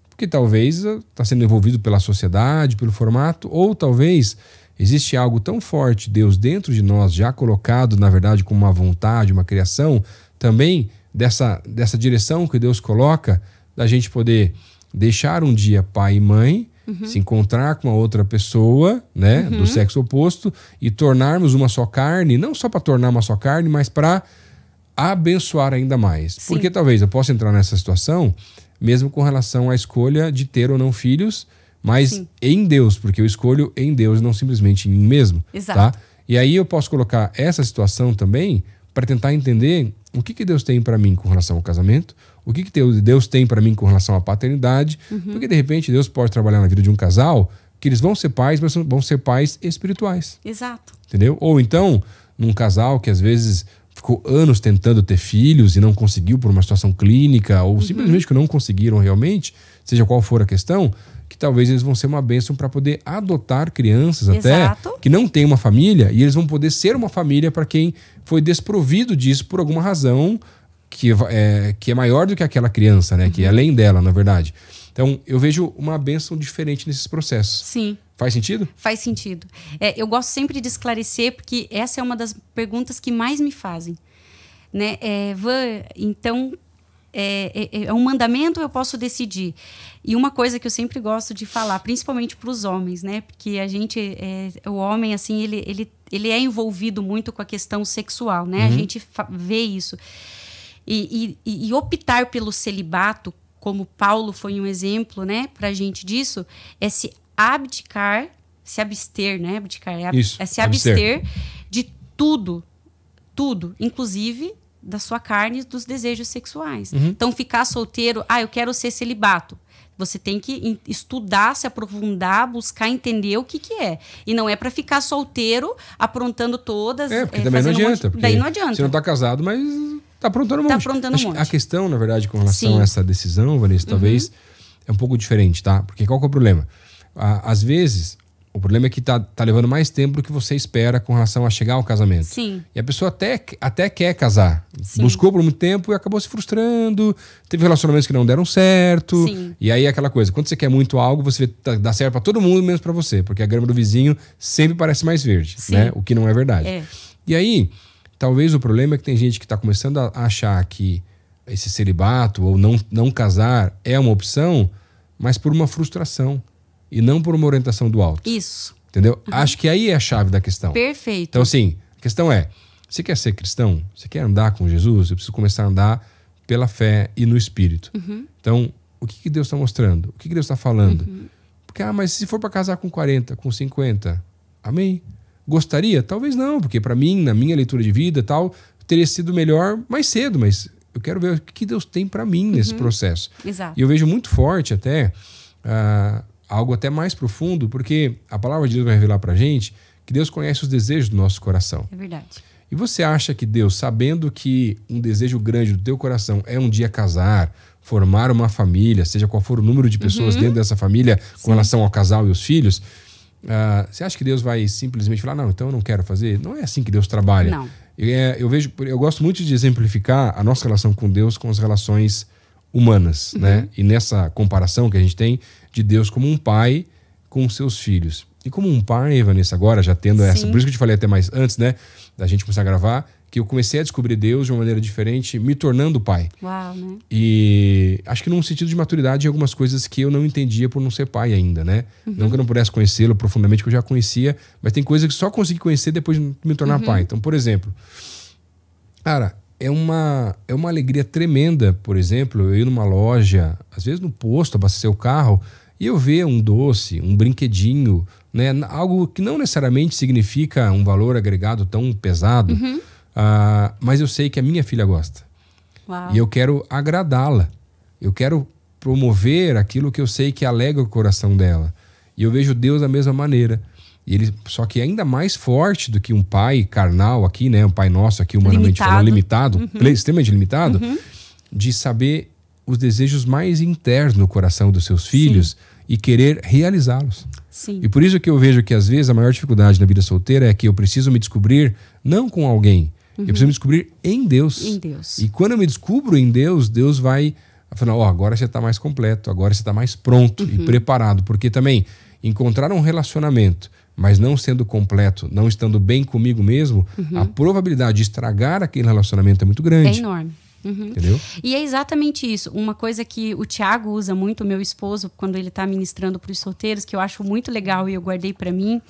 Porque talvez está sendo envolvido pela sociedade, pelo formato, ou talvez existe algo tão forte, Deus dentro de nós, já colocado, na verdade, como uma vontade, uma criação, também dessa direção que Deus coloca, da gente poder deixar um dia pai e mãe, se encontrar com uma outra pessoa, né, do sexo oposto, e tornarmos uma só carne, não só para tornar uma só carne, mas para abençoar ainda mais. Sim. Porque talvez eu possa entrar nessa situação mesmo com relação à escolha de ter ou não filhos, mas em Deus, porque eu escolho em Deus, não simplesmente em mim mesmo. Exato. Tá? E aí eu posso colocar essa situação também para tentar entender o que Deus tem para mim com relação ao casamento, o que Deus tem para mim com relação à paternidade, porque de repente Deus pode trabalhar na vida de um casal que eles vão ser pais, mas vão ser pais espirituais. Exato. Entendeu? Ou então, num casal que às vezes ficou anos tentando ter filhos e não conseguiu por uma situação clínica, ou simplesmente que não conseguiram realmente, seja qual for a questão, que talvez eles vão ser uma bênção para poder adotar crianças até que não tem uma família, e eles vão poder ser uma família para quem foi desprovido disso por alguma razão que é maior do que aquela criança, né? Que é além dela, na verdade. Então, eu vejo uma bênção diferente nesses processos. Sim. Faz sentido? Faz sentido. Eu gosto sempre de esclarecer, porque essa é uma das perguntas que mais me fazem. Né? Então, é um mandamento, eu posso decidir. E uma coisa que eu sempre gosto de falar, principalmente para os homens, né? Porque o homem, assim, ele é envolvido muito com a questão sexual, né? A gente vê isso. E optar pelo celibato, como Paulo foi um exemplo, né, pra gente disso, é se abdicar, se abster, né? Abdicar, é se abster de tudo, inclusive da sua carne e dos desejos sexuais. Então, ficar solteiro, eu quero ser celibato. Você tem que estudar, se aprofundar, buscar entender o que é. E não é para ficar solteiro, aprontando todas. Porque também não adianta. Daí não adianta. Você não tá casado, mas tá aprontando um monte. Aprontando um monte. A questão, na verdade, com relação a essa decisão, Vanessa, talvez é um pouco diferente, tá? Porque qual que é o problema? Às vezes, o problema é que tá levando mais tempo do que você espera com relação a chegar ao casamento. Sim. E a pessoa até quer casar. Sim. Buscou por muito tempo e acabou se frustrando. Teve relacionamentos que não deram certo. Sim. E aí é aquela coisa, quando você quer muito algo, você vê dá certo para todo mundo, menos para você. Porque a grama do vizinho sempre parece mais verde, né? O que não é verdade. E aí, talvez o problema é que tem gente que está começando a achar que esse celibato ou não casar é uma opção, mas por uma frustração. E não por uma orientação do alto. Isso. Entendeu? Acho que aí é a chave da questão. Perfeito. Então, assim, a questão é, você quer ser cristão? Você quer andar com Jesus? Eu preciso começar a andar pela fé e no Espírito. Então, o que Deus está mostrando? O que Deus está falando? Porque, mas se for para casar com 40, com 50, amém? Gostaria? Talvez não, porque para mim, na minha leitura de vida e tal, teria sido melhor mais cedo, mas eu quero ver o que Deus tem para mim nesse processo. Exato. E eu vejo muito forte até... algo até mais profundo, porque a palavra de Deus vai revelar pra gente que Deus conhece os desejos do nosso coração. É verdade. E você acha que Deus, sabendo que um desejo grande do teu coração é um dia casar, formar uma família, seja qual for o número de pessoas dentro dessa família com relação ao casal e os filhos, você acha que Deus vai simplesmente falar, não, então eu não quero fazer? Não é assim que Deus trabalha. Não. Eu gosto muito de exemplificar a nossa relação com Deus com as relações humanas, né? E nessa comparação que a gente tem de Deus como um pai com seus filhos. E como um pai, Vanessa, agora já tendo essa... Por isso que eu te falei até mais antes, né? Da gente começar a gravar, que eu comecei a descobrir Deus de uma maneira diferente, me tornando pai. Uau, né? E acho que num sentido de maturidade em algumas coisas que eu não entendia por não ser pai ainda, né? Não que eu não pudesse conhecê-lo profundamente, que eu já conhecia, mas tem coisas que só consegui conhecer depois de me tornar pai. Então, por exemplo, cara... É uma alegria tremenda, por exemplo, eu ir numa loja, às vezes no posto, abastecer o carro, e eu ver um doce, um brinquedinho, né? Algo que não necessariamente significa um valor agregado tão pesado, mas eu sei que a minha filha gosta. Uau. E eu quero agradá-la. Eu quero promover aquilo que eu sei que alegra o coração dela. E eu vejo Deus da mesma maneira. E ele, só que ainda mais forte do que um pai carnal aqui, né? Um pai nosso aqui, humanamente falando, limitado, extremamente limitado, de saber os desejos mais internos no coração dos seus filhos e querer realizá-los. E por isso que eu vejo que às vezes a maior dificuldade na vida solteira é que eu preciso me descobrir não com alguém, eu preciso me descobrir em Deus. Em Deus. E quando eu me descubro em Deus, Deus vai falar, agora você está mais completo, agora você está mais pronto e preparado, porque também encontrar um relacionamento mas não sendo completo, não estando bem comigo mesmo, a probabilidade de estragar aquele relacionamento é muito grande. É enorme. Entendeu? E é exatamente isso. Uma coisa que o Thiago usa muito, meu esposo, quando ele está ministrando para os solteiros, que eu acho muito legal e eu guardei para mim,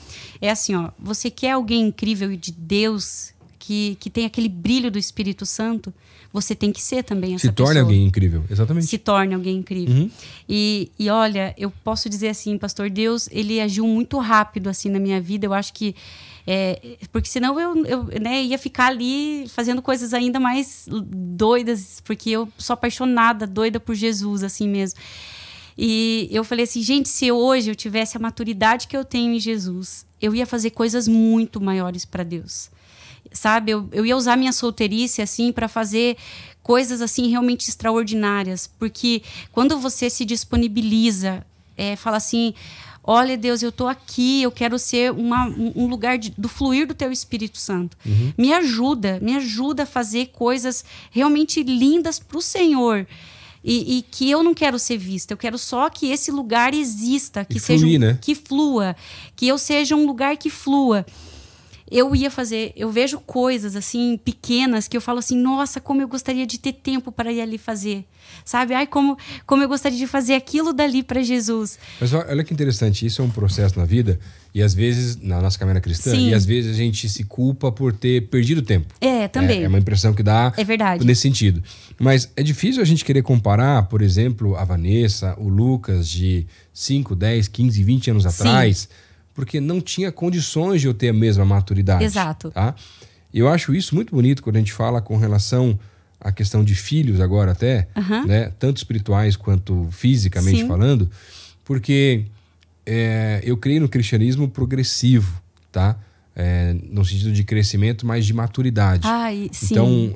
é assim, você quer alguém incrível de Deus, que tem aquele brilho do Espírito Santo, você tem que ser também essa pessoa. Se torne alguém incrível, exatamente. Se torne alguém incrível. E olha, eu posso dizer assim, pastor, Deus, ele agiu muito rápido assim na minha vida. Eu acho que... porque senão eu ia ficar ali fazendo coisas ainda mais doidas, porque eu sou apaixonada, doida por Jesus, assim mesmo. E eu falei assim, gente, se hoje eu tivesse a maturidade que eu tenho em Jesus, eu ia fazer coisas muito maiores para Deus. sabe? Eu ia usar minha solteirice, assim, para fazer coisas, assim, realmente extraordinárias. Porque quando você se disponibiliza, fala assim... Olha, Deus, eu estou aqui, eu quero ser um lugar do fluir do Teu Espírito Santo. Me ajuda a fazer coisas realmente lindas para o Senhor. E que eu não quero ser vista, eu quero só que esse lugar exista, que que flua, que eu seja um lugar que flua. Eu vejo coisas assim, pequenas, que eu falo assim, nossa, como eu gostaria de ter tempo para ir ali fazer. Sabe? Ai, como eu gostaria de fazer aquilo dali para Jesus. Mas olha que interessante, isso é um processo na vida, e às vezes, na nossa caminhada cristã, Sim. e às vezes a gente se culpa por ter perdido tempo. Também. É uma impressão que dá verdade. Nesse sentido. Mas é difícil a gente querer comparar, por exemplo, a Vanessa, o Lucas de 5, 10, 15, 20 anos atrás, porque não tinha condições de eu ter a mesma maturidade. Exato. Tá? Eu acho isso muito bonito quando a gente fala com relação à questão de filhos agora até, né? Tanto espirituais quanto fisicamente falando, porque eu creio no cristianismo progressivo, tá? No sentido de crescimento, mas de maturidade. Então,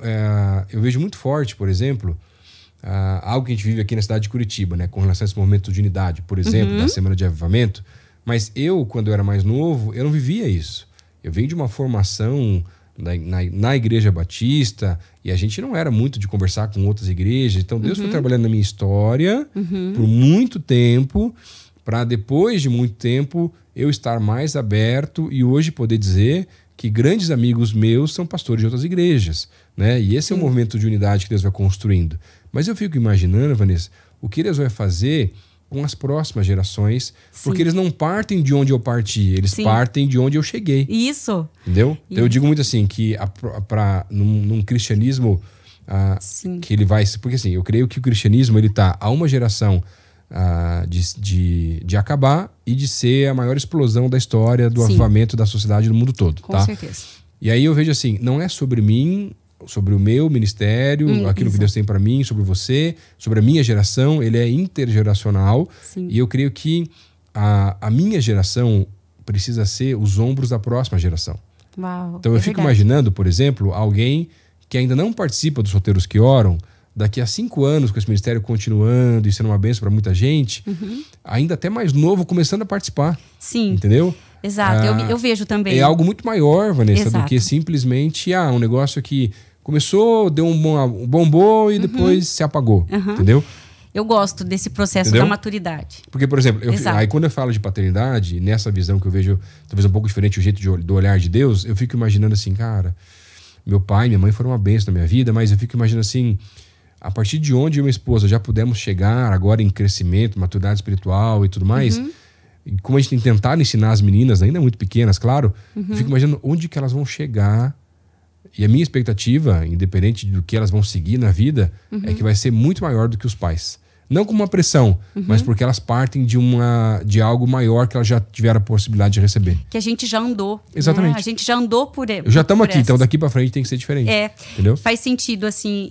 eu vejo muito forte, por exemplo, algo que a gente vive aqui na cidade de Curitiba, né? Com relação a esse movimento de unidade, por exemplo, da Semana de Avivamento. Mas quando eu era mais novo, eu não vivia isso. Eu venho de uma formação na Igreja Batista, e a gente não era muito de conversar com outras igrejas. Então Deus foi trabalhando na minha história por muito tempo, para depois de muito tempo eu estar mais aberto e hoje poder dizer que grandes amigos meus são pastores de outras igrejas, né? E esse é o movimento de unidade que Deus vai construindo. Mas eu fico imaginando, Vanessa, o que Deus vai fazer com as próximas gerações, porque eles não partem de onde eu parti, eles partem de onde eu cheguei. Isso. Entendeu? Então eu digo muito assim, que num cristianismo que ele vai... Porque assim, eu creio que o cristianismo ele está a uma geração de acabar e de ser a maior explosão da história do avivamento da sociedade no mundo todo. Com certeza. E aí eu vejo assim, não é sobre mim, sobre o meu ministério, aquilo que Deus tem para mim, sobre você, sobre a minha geração, ele é intergeracional. E eu creio que a minha geração precisa ser os ombros da próxima geração. Uau, então eu fico imaginando, por exemplo, alguém que ainda não participa dos Solteiros que Oram, daqui a 5 anos com esse ministério continuando e sendo uma bênção para muita gente, ainda até mais novo, começando a participar. Sim. Entendeu? Exato, eu vejo também. É algo muito maior, Vanessa, Exato. do que simplesmente um negócio que começou, deu um bombom e depois se apagou, entendeu? Eu gosto desse processo da maturidade. Porque, por exemplo, aí quando eu falo de paternidade, nessa visão que eu vejo talvez um pouco diferente o jeito do olhar de Deus, eu fico imaginando assim, cara, meu pai e minha mãe foram uma bênção na minha vida, mas eu fico imaginando assim, a partir de onde eu e minha esposa já pudemos chegar agora em crescimento, maturidade espiritual e tudo mais, e como a gente tem tentado ensinar as meninas, ainda muito pequenas, claro, eu fico imaginando onde que elas vão chegar. E a minha expectativa, independente do que elas vão seguir na vida, é que vai ser muito maior do que os pais. Não como uma pressão, mas porque elas partem de algo maior que elas já tiveram a possibilidade de receber. Que a gente já andou. Exatamente. Né? A gente já andou por já estamos aqui, então daqui para frente tem que ser diferente. Entendeu? Faz sentido, assim.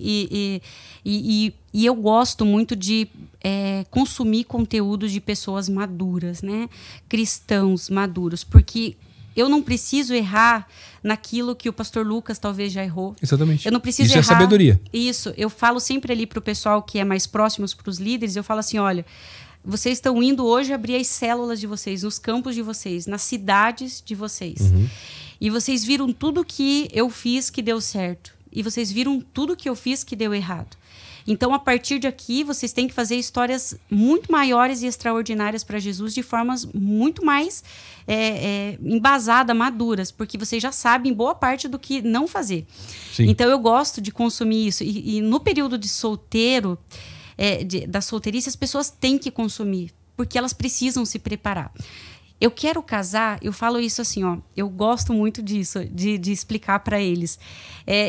E eu gosto muito de consumir conteúdo de pessoas maduras, né? Cristãos maduros, porque eu não preciso errar naquilo que o pastor Lucas talvez já errou. Exatamente. Eu não preciso errar. Isso é sabedoria. Isso. Eu falo sempre ali para o pessoal que é mais próximos, para os líderes, eu falo assim, olha, vocês estão indo hoje abrir as células de vocês, nos campos de vocês, nas cidades de vocês. E vocês viram tudo que eu fiz que deu certo. E vocês viram tudo que eu fiz que deu errado. Então, a partir de aqui, vocês têm que fazer histórias muito maiores e extraordinárias para Jesus de formas muito mais embasadas, maduras, porque vocês já sabem boa parte do que não fazer. Sim. Então, eu gosto de consumir isso. E no período de solteiro, da solteirice, as pessoas têm que consumir, porque elas precisam se preparar. Eu quero casar, eu falo isso assim, ó, eu gosto muito disso, de explicar para eles.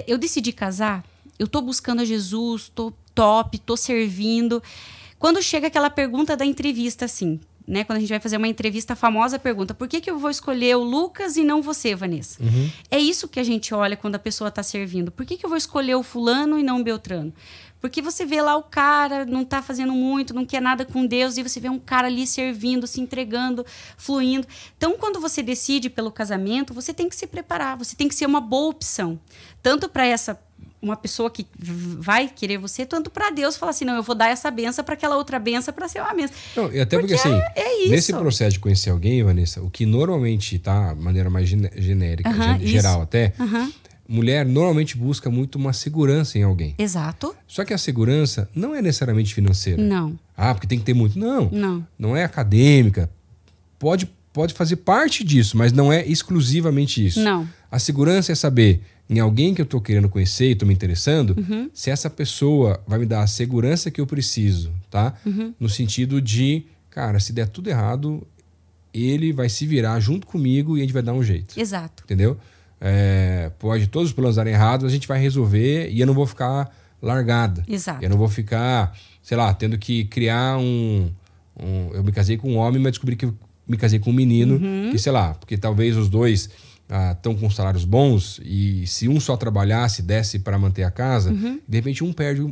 Eu decidi casar, eu tô buscando a Jesus, tô top, tô servindo. Quando chega aquela pergunta da entrevista, assim, né? Quando a gente vai fazer uma entrevista, a famosa pergunta: por que eu vou escolher o Lucas e não você, Vanessa? É isso que a gente olha quando a pessoa está servindo. Por que eu vou escolher o fulano e não o Beltrano? Porque você vê lá o cara, não está fazendo muito, não quer nada com Deus, e você vê um cara ali servindo, se entregando, fluindo. Então, quando você decide pelo casamento, você tem que se preparar, você tem que ser uma boa opção. Tanto para uma pessoa que vai querer você, tanto para Deus falar assim: não, eu vou dar essa benção para aquela outra benção para ser uma benção. Não, e até porque assim, é isso. Nesse processo de conhecer alguém, Vanessa, o que normalmente tá, de maneira mais genérica, geral até, mulher normalmente busca muito uma segurança em alguém. Exato. Só que a segurança não é necessariamente financeira. Não. Ah, porque tem que ter muito. Não é acadêmica. Pode fazer parte disso, mas não é exclusivamente isso. Não. A segurança é saber, em alguém que eu tô querendo conhecer e tô me interessando, se essa pessoa vai me dar a segurança que eu preciso, tá? No sentido de, cara, se der tudo errado, ele vai se virar junto comigo e a gente vai dar um jeito. Exato. Entendeu? Pode todos os planos darem errado, a gente vai resolver e eu não vou ficar largada. Exato. Eu não vou ficar, sei lá, tendo que criar eu me casei com um homem, mas descobri que eu me casei com um menino, que sei lá, porque talvez os dois estão com salários bons e se um só trabalhasse, desse para manter a casa, de repente um perde,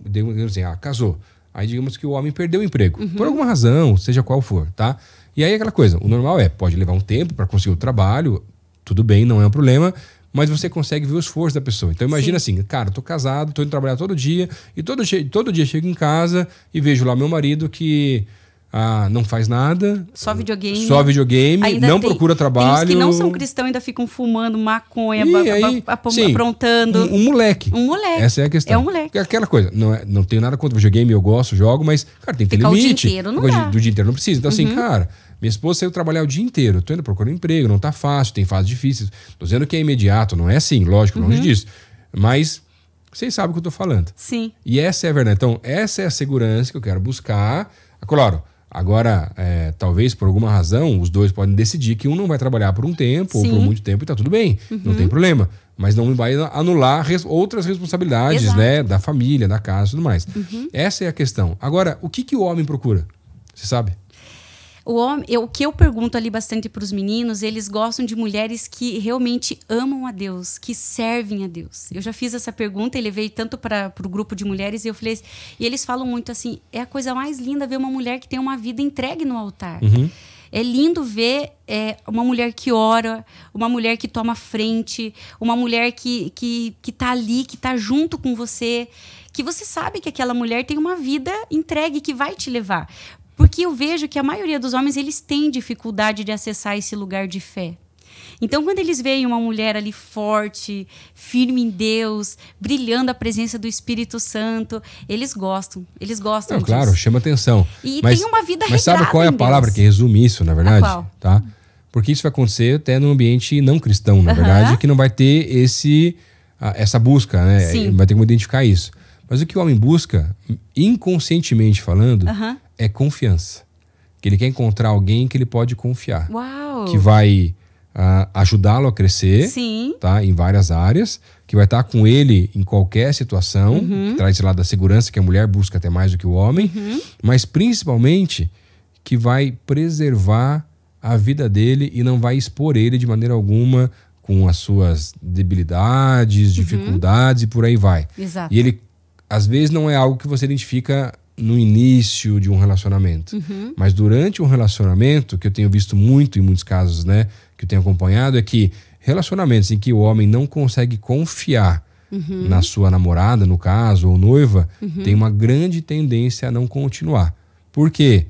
assim, casou. Aí digamos que o homem perdeu o emprego, por alguma razão, seja qual for, tá? E aí aquela coisa, o normal pode levar um tempo para conseguir o trabalho, tudo bem, não é um problema, mas você consegue ver o esforço da pessoa. Então imagina assim, cara, tô casado, tô indo trabalhar todo dia, e todo dia chego em casa e vejo lá meu marido que não faz nada. Só videogame. Ainda não procura trabalho. Tem os que não são cristãos ainda ficam fumando maconha, aprontando. Um moleque. Essa é a questão. É um moleque. Aquela coisa, não tenho nada contra videogame, eu gosto, jogo, mas, cara, tem que ter limite. O dia inteiro não dá. Do dia inteiro não precisa. Então assim, cara, minha esposa saiu trabalhar o dia inteiro, tô indo procurar um emprego, não tá fácil, tem fases difíceis. Tô dizendo que é imediato, não é assim, lógico, longe disso. Mas vocês sabem o que eu tô falando. Sim. E essa é a verdade. Então, essa é a segurança que eu quero buscar. Claro, agora, talvez por alguma razão, os dois podem decidir que um não vai trabalhar por um tempo ou por muito tempo e tá tudo bem, não tem problema. Mas não vai anular outras responsabilidades, né, da família, da casa e tudo mais. Essa é a questão. Agora, o que o homem procura? Você sabe? O que eu pergunto ali bastante para os meninos, eles gostam de mulheres que realmente amam a Deus, que servem a Deus. Eu já fiz essa pergunta, ele veio tanto para o grupo de mulheres e eu falei, e eles falam muito assim, é a coisa mais linda ver uma mulher que tem uma vida entregue no altar. É lindo ver uma mulher que ora, uma mulher que toma frente, uma mulher que tá ali, que tá junto com você, que você sabe que aquela mulher tem uma vida entregue que vai te levar. Porque eu vejo que a maioria dos homens, eles têm dificuldade de acessar esse lugar de fé. Então, quando eles veem uma mulher ali forte, firme em Deus, brilhando a presença do Espírito Santo, eles gostam disso. Claro, chama atenção. E tem uma vida regrada. Mas sabe qual é a palavra que resume isso, na verdade? Qual? Tá? Porque isso vai acontecer até num ambiente não cristão, na verdade, que não vai ter essa busca, né? Sim. Vai ter como identificar isso. Mas o que o homem busca, inconscientemente falando, é confiança. Que ele quer encontrar alguém que ele pode confiar. Uau! Que vai ajudá-lo a crescer, tá? Em várias áreas, que vai estar com ele em qualquer situação, que traz esse lado da segurança que a mulher busca até mais do que o homem, mas principalmente que vai preservar a vida dele e não vai expor ele de maneira alguma com as suas debilidades, dificuldades e por aí vai. Exato. E ele, às vezes, não é algo que você identifica no início de um relacionamento. Mas durante um relacionamento, que eu tenho visto muito em muitos casos, né, que eu tenho acompanhado, é que relacionamentos em que o homem não consegue confiar na sua namorada, no caso, ou noiva, tem uma grande tendência a não continuar. Por quê?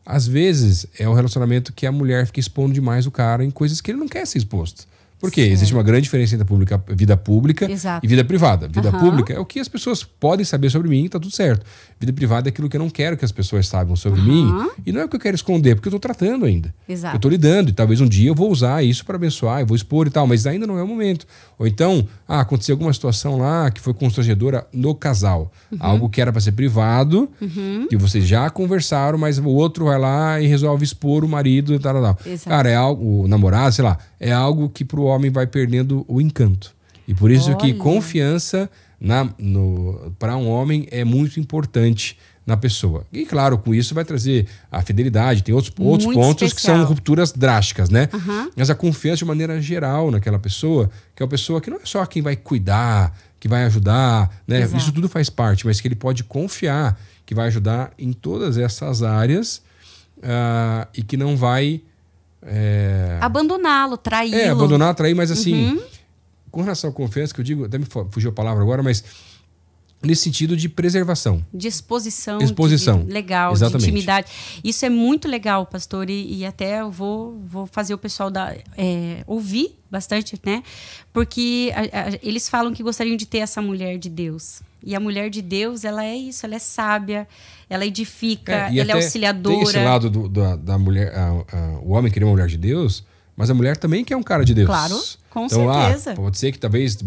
Às vezes é um relacionamento que a mulher fica expondo demais o cara em coisas que ele não quer ser exposto. Porque existe uma grande diferença entre vida pública e vida privada. Vida pública é o que as pessoas podem saber sobre mim e tá tudo certo. Vida privada é aquilo que eu não quero que as pessoas saibam sobre mim. E não é o que eu quero esconder, porque eu tô tratando ainda. Exato. Eu tô lidando. E talvez um dia eu vou usar isso para abençoar, eu vou expor e tal, mas ainda não é o momento. Ou então, aconteceu alguma situação lá que foi constrangedora no casal. Algo que era para ser privado, que vocês já conversaram, mas o outro vai lá e resolve expor o marido e tal. Cara, é algo, o namorado, sei lá, é algo que pro homem vai perdendo o encanto. E por isso que confiança para um homem é muito importante na pessoa. E claro, com isso vai trazer a fidelidade, tem outros pontos que são rupturas drásticas, né? Mas a confiança de maneira geral naquela pessoa, que é uma pessoa que não é só quem vai cuidar, que vai ajudar, né? Exato. Isso tudo faz parte, mas que ele pode confiar, que vai ajudar em todas essas áreas e que não vai... abandoná-lo, traí-lo. Abandonar, trair, mas assim, com relação à confiança, que eu digo, até me fugiu a palavra agora, mas nesse sentido de preservação. De exposição. Legal, exatamente. De intimidade. Isso é muito legal, pastor, e até eu vou fazer o pessoal ouvir bastante, né? Porque eles falam que gostariam de ter essa mulher de Deus. E a mulher de Deus, ela é isso, ela é sábia, ela edifica, ela é auxiliadora. Tem esse lado da mulher, o homem querer uma mulher de Deus, mas a mulher também quer um cara de Deus. Claro, com certeza. Pode ser que talvez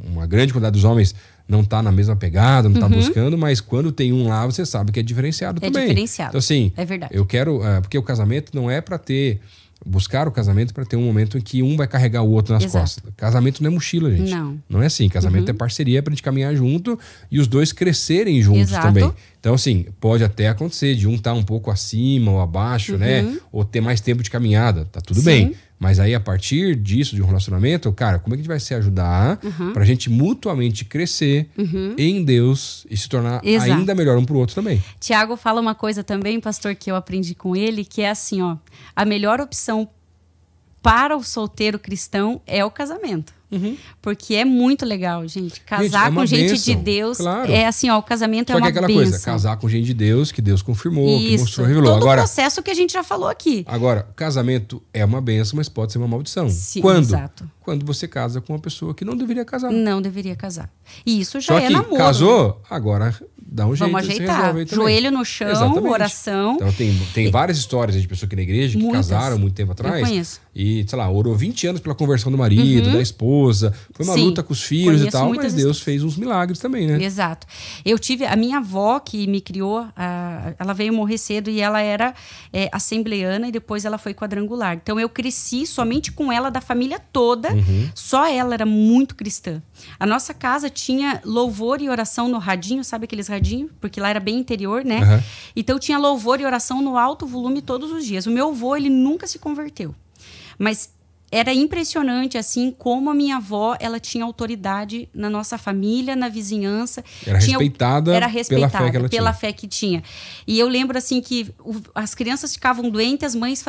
uma grande quantidade dos homens não tá na mesma pegada, não tá buscando, mas quando tem um lá, você sabe que é diferenciado também. É diferenciado. Então, assim, é verdade. Eu quero... porque o casamento não é para buscar o casamento para ter um momento em que um vai carregar o outro nas costas. Casamento não é mochila, gente. Não é assim. Casamento é parceria pra gente caminhar junto e os dois crescerem juntos também. Então, assim, pode até acontecer de um estar um pouco acima ou abaixo, né? Ou ter mais tempo de caminhada. Tá tudo bem. Mas aí, a partir disso, de um relacionamento, cara, como é que a gente vai se ajudar pra gente mutuamente crescer em Deus e se tornar ainda melhor um pro outro também? Tiago fala uma coisa também, pastor, que eu aprendi com ele, que é assim, ó, a melhor opção para o solteiro cristão é o casamento. Porque é muito legal, gente. Casar com gente de Deus é assim, ó, o casamento é uma bênção. Só que aquela coisa, casar com gente de Deus, que Deus confirmou, isso, que mostrou, revelou. Todo o processo que a gente já falou aqui. Agora, casamento é uma bênção, mas pode ser uma maldição. Sim, quando? Exato. Quando você casa com uma pessoa que não deveria casar. Não deveria casar. E isso já Só que namoro. Casou, agora dá um jeito. Vamos ajeitar. Joelho no chão, oração. Então tem várias histórias de pessoas aqui na igreja que casaram muito tempo atrás. Eu conheço. E, sei lá, orou 20 anos pela conversão do marido, da esposa. Foi uma luta com os filhos e tal, mas Deus fez uns milagres também, né? Exato. Eu tive... A minha avó, que me criou, ela veio morrer cedo e ela era assembleana e depois ela foi quadrangular. Então, eu cresci somente com ela, da família toda. Só ela era muito cristã. A nossa casa tinha louvor e oração no radinho, sabe aqueles radinhos? Porque lá era bem interior, né? Então, tinha louvor e oração no alto volume todos os dias. O meu avô, ele nunca se converteu. Mas era impressionante, assim, como a minha avó, ela tinha autoridade na nossa família, na vizinhança. Era respeitada pela fé que tinha. E eu lembro, assim, que as crianças ficavam doentes, as mães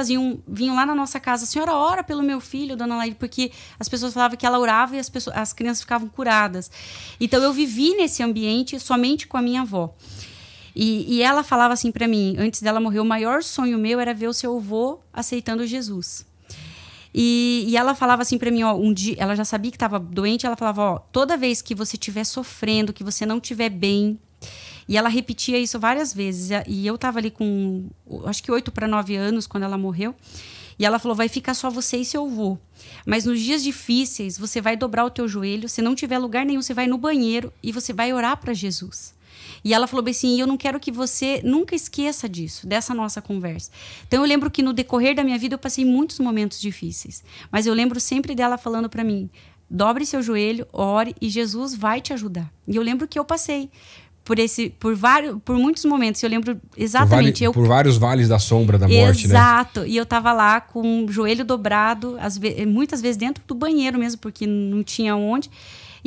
vinham lá na nossa casa, a senhora ora pelo meu filho, dona Laide, porque as pessoas falavam que ela orava e as crianças ficavam curadas. Então, eu vivi nesse ambiente somente com a minha avó. E ela falava assim para mim, antes dela morrer, o maior sonho meu era ver o seu avô aceitando Jesus. E ela falava assim pra mim, ó, um dia, ela já sabia que estava doente, ela falava, ó, toda vez que você estiver sofrendo, que você não estiver bem, e ela repetia isso várias vezes, e eu tava ali com, acho que 8 para 9 anos, quando ela morreu, e ela falou, vai ficar só você e seu avô, mas nos dias difíceis, você vai dobrar o teu joelho, se não tiver lugar nenhum, você vai no banheiro, e você vai orar para Jesus. E ela falou assim, eu não quero que você nunca esqueça disso, dessa nossa conversa. Então, eu lembro que no decorrer da minha vida, eu passei muitos momentos difíceis. Mas eu lembro sempre dela falando para mim, dobre seu joelho, ore e Jesus vai te ajudar. E eu lembro que eu passei por muitos momentos. Eu lembro exatamente. Por vários vales da sombra da morte, né? Exato. E eu tava lá com o joelho dobrado, muitas vezes dentro do banheiro mesmo, porque não tinha onde.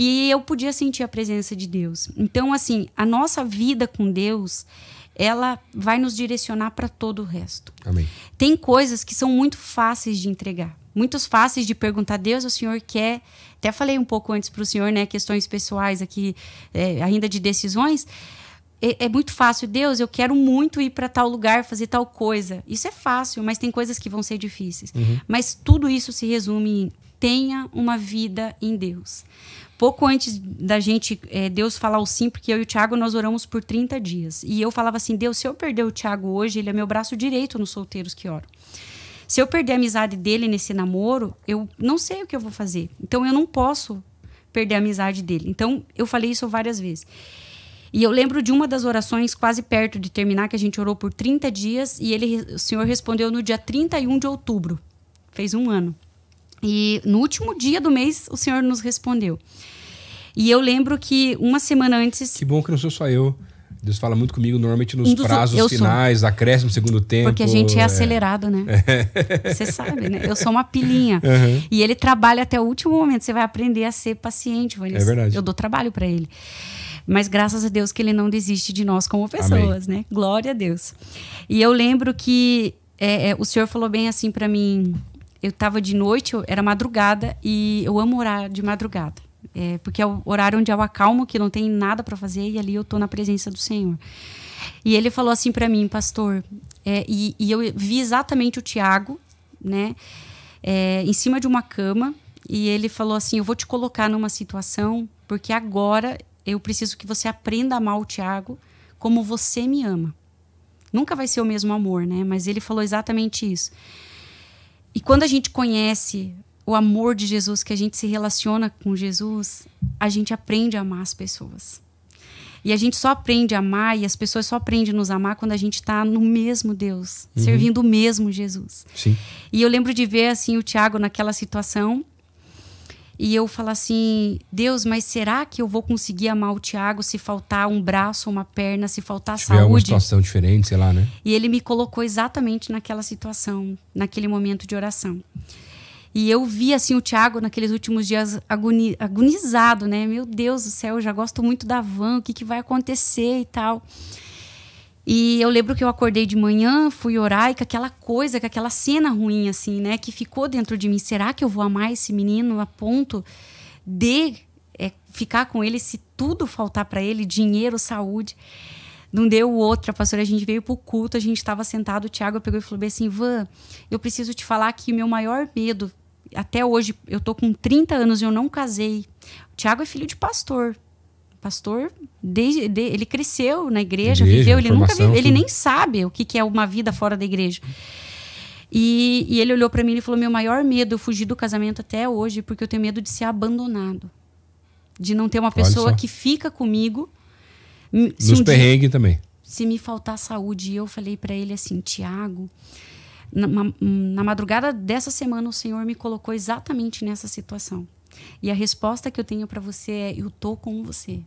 E eu podia sentir a presença de Deus. Então, assim, a nossa vida com Deus, ela vai nos direcionar para todo o resto. Amém. Tem coisas que são muito fáceis de entregar. Muito fáceis de perguntar, Deus, o Senhor quer... Até falei um pouco antes para o Senhor, né? Questões pessoais aqui, ainda de decisões. É muito fácil. Deus, eu quero muito ir para tal lugar, fazer tal coisa. Isso é fácil, mas tem coisas que vão ser difíceis. Mas tudo isso se resume em tenha uma vida em Deus. Pouco antes da gente, Deus falar o sim, porque eu e o Thiago, nós oramos por 30 dias. E eu falava assim, Deus, se eu perder o Thiago hoje, ele é meu braço direito nos solteiros que oram. Se eu perder a amizade dele nesse namoro, eu não sei o que eu vou fazer. Então, eu não posso perder a amizade dele. Então, eu falei isso várias vezes. E eu lembro de uma das orações quase perto de terminar, que a gente orou por 30 dias, e o Senhor respondeu no dia 31 de outubro. Fez 1 ano. E no último dia do mês, o Senhor nos respondeu. E eu lembro que uma semana antes... Que bom que não sou só eu. Deus fala muito comigo normalmente nos prazos finais, acréscimo, segundo tempo. Porque a gente é acelerado, né? Você sabe, né? Eu sou uma pilinha. E ele trabalha até o último momento. Você vai aprender a ser paciente, Vanessa. É verdade. Eu dou trabalho para ele. Mas graças a Deus que ele não desiste de nós como pessoas, né? Glória a Deus. E eu lembro que o Senhor falou bem assim para mim. Eu estava de noite, era madrugada, e eu amo orar de madrugada. Porque é o horário onde eu acalmo, que não tem nada para fazer, e ali eu tô na presença do Senhor. E ele falou assim para mim, pastor, e eu vi exatamente o Tiago, né, em cima de uma cama, e ele falou assim, eu vou te colocar numa situação, porque agora eu preciso que você aprenda a amar o Tiago como você me ama. Nunca vai ser o mesmo amor, né? Mas ele falou exatamente isso. E quando a gente conhece o amor de Jesus, que a gente se relaciona com Jesus, a gente aprende a amar as pessoas. E a gente só aprende a amar, e as pessoas só aprendem a nos amar quando a gente está no mesmo Deus, servindo o mesmo Jesus. Sim. E eu lembro de ver assim o Tiago naquela situação, e eu falo assim, Deus, mas será que eu vou conseguir amar o Tiago se faltar um braço, uma perna, se faltar saúde? Alguma situação diferente, sei lá, né? E ele me colocou exatamente naquela situação, naquele momento de oração. E eu vi, assim, o Tiago naqueles últimos dias agonizado, né? Meu Deus do céu, eu já gosto muito da Van, o que vai acontecer e tal. E eu lembro que eu acordei de manhã, fui orar, e com aquela coisa, com aquela cena ruim, assim, né? Que ficou dentro de mim. Será que eu vou amar esse menino a ponto de ficar com ele se tudo faltar para ele? Dinheiro, saúde. Não deu outra, pastora. A gente veio pro culto, a gente estava sentado, o Tiago pegou e falou bem assim, Van, eu preciso te falar que meu maior medo, até hoje, eu tô com 30 anos e eu não casei. O Tiago é filho de pastor. Pastor, ele cresceu na igreja, viveu, ele nunca viveu, ele nem sabe o que é uma vida fora da igreja. E ele olhou para mim e falou, meu maior medo, eu fugi do casamento até hoje, porque eu tenho medo de ser abandonado. De não ter uma pessoa que fica comigo. Nos perrengues também. Se me faltar saúde. E eu falei para ele assim, Tiago, na madrugada dessa semana o Senhor me colocou exatamente nessa situação. E a resposta que eu tenho para você é, eu tô com você.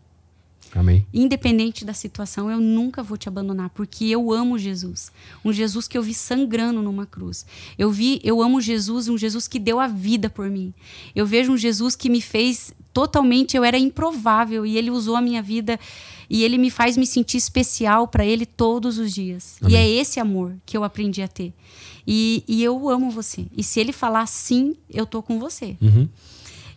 Amém. Independente da situação, eu nunca vou te abandonar, porque eu amo Jesus. Um Jesus que eu vi sangrando numa cruz. Eu amo Jesus, um Jesus que deu a vida por mim. Eu vejo um Jesus que me fez totalmente, eu era improvável, e ele usou a minha vida, e ele me faz me sentir especial para ele todos os dias. Amém. E é esse amor que eu aprendi a ter. E eu amo você. E se ele falar sim, eu tô com você.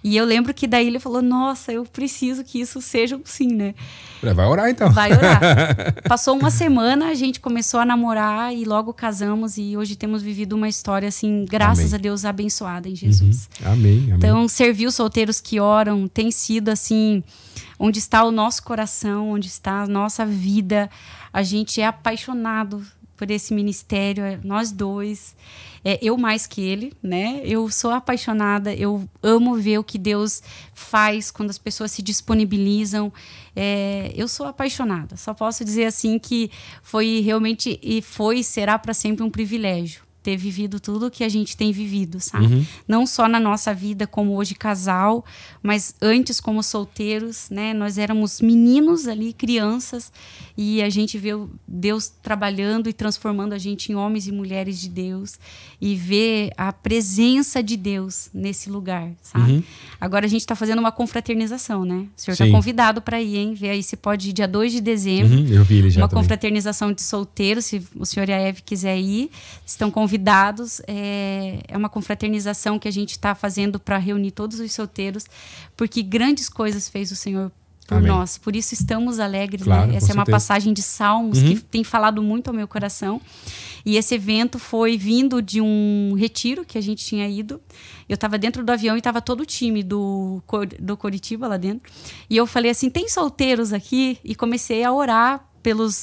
E eu lembro que daí ele falou, nossa, eu preciso que isso seja um sim, né? Vai orar então. Vai orar. Passou uma semana, a gente começou a namorar e logo casamos, e hoje temos vivido uma história assim, graças a Deus, abençoada em Jesus. Amém. Então, servir os solteiros que oram tem sido assim, onde está o nosso coração, onde está a nossa vida. A gente é apaixonado por esse ministério, nós dois. Eu mais que ele, né? Eu sou apaixonada, eu amo ver o que Deus faz quando as pessoas se disponibilizam. Eu sou apaixonada. Só posso dizer assim que foi realmente e será para sempre um privilégio ter vivido tudo o que a gente tem vivido, sabe? Não só na nossa vida como hoje casal, mas antes como solteiros, né? Nós éramos meninos ali, crianças, e a gente vê Deus trabalhando e transformando a gente em homens e mulheres de Deus, e ver a presença de Deus nesse lugar, sabe? Agora a gente está fazendo uma confraternização, né? O senhor está convidado para ir, hein? Vê aí se pode ir dia 2 de dezembro. Eu vi ele já uma também. Confraternização de solteiros, se o senhor e a Eve quiser ir, estão convidados. É uma confraternização que a gente está fazendo para reunir todos os solteiros, porque grandes coisas fez o Senhor por nós. Por isso estamos alegres, claro, né? Essa é uma passagem de Salmos que tem falado muito ao meu coração. E esse evento foi vindo de um retiro que a gente tinha ido. Eu estava dentro do avião e estava todo o time do Coritiba lá dentro. E eu falei assim, tem solteiros aqui? E comecei a orar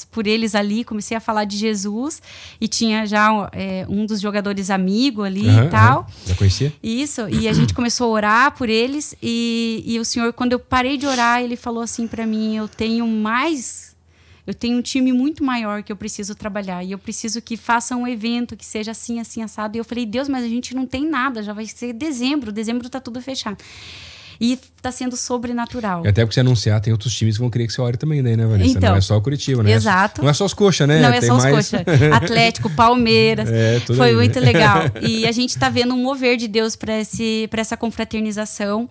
por eles ali, comecei a falar de Jesus, e tinha já um dos jogadores amigo ali e tal. Já conhecia? Isso, e a gente começou a orar por eles, e o Senhor, quando eu parei de orar, ele falou assim para mim, eu tenho um time muito maior que eu preciso trabalhar, e eu preciso que faça um evento que seja assim, assim, assado. E eu falei, Deus, mas a gente não tem nada, já vai ser dezembro tá tudo fechado. E tá sendo sobrenatural. E até porque você anunciar, tem outros times que vão querer que você ore também daí, né, Vanessa? Então, não é só o Curitiba, né? Exato. Não é só os coxa, né? Não é tem só os mais... coxa. Atlético, Palmeiras. Foi aí, muito né? legal. E a gente tá vendo um mover de Deus para essa confraternização.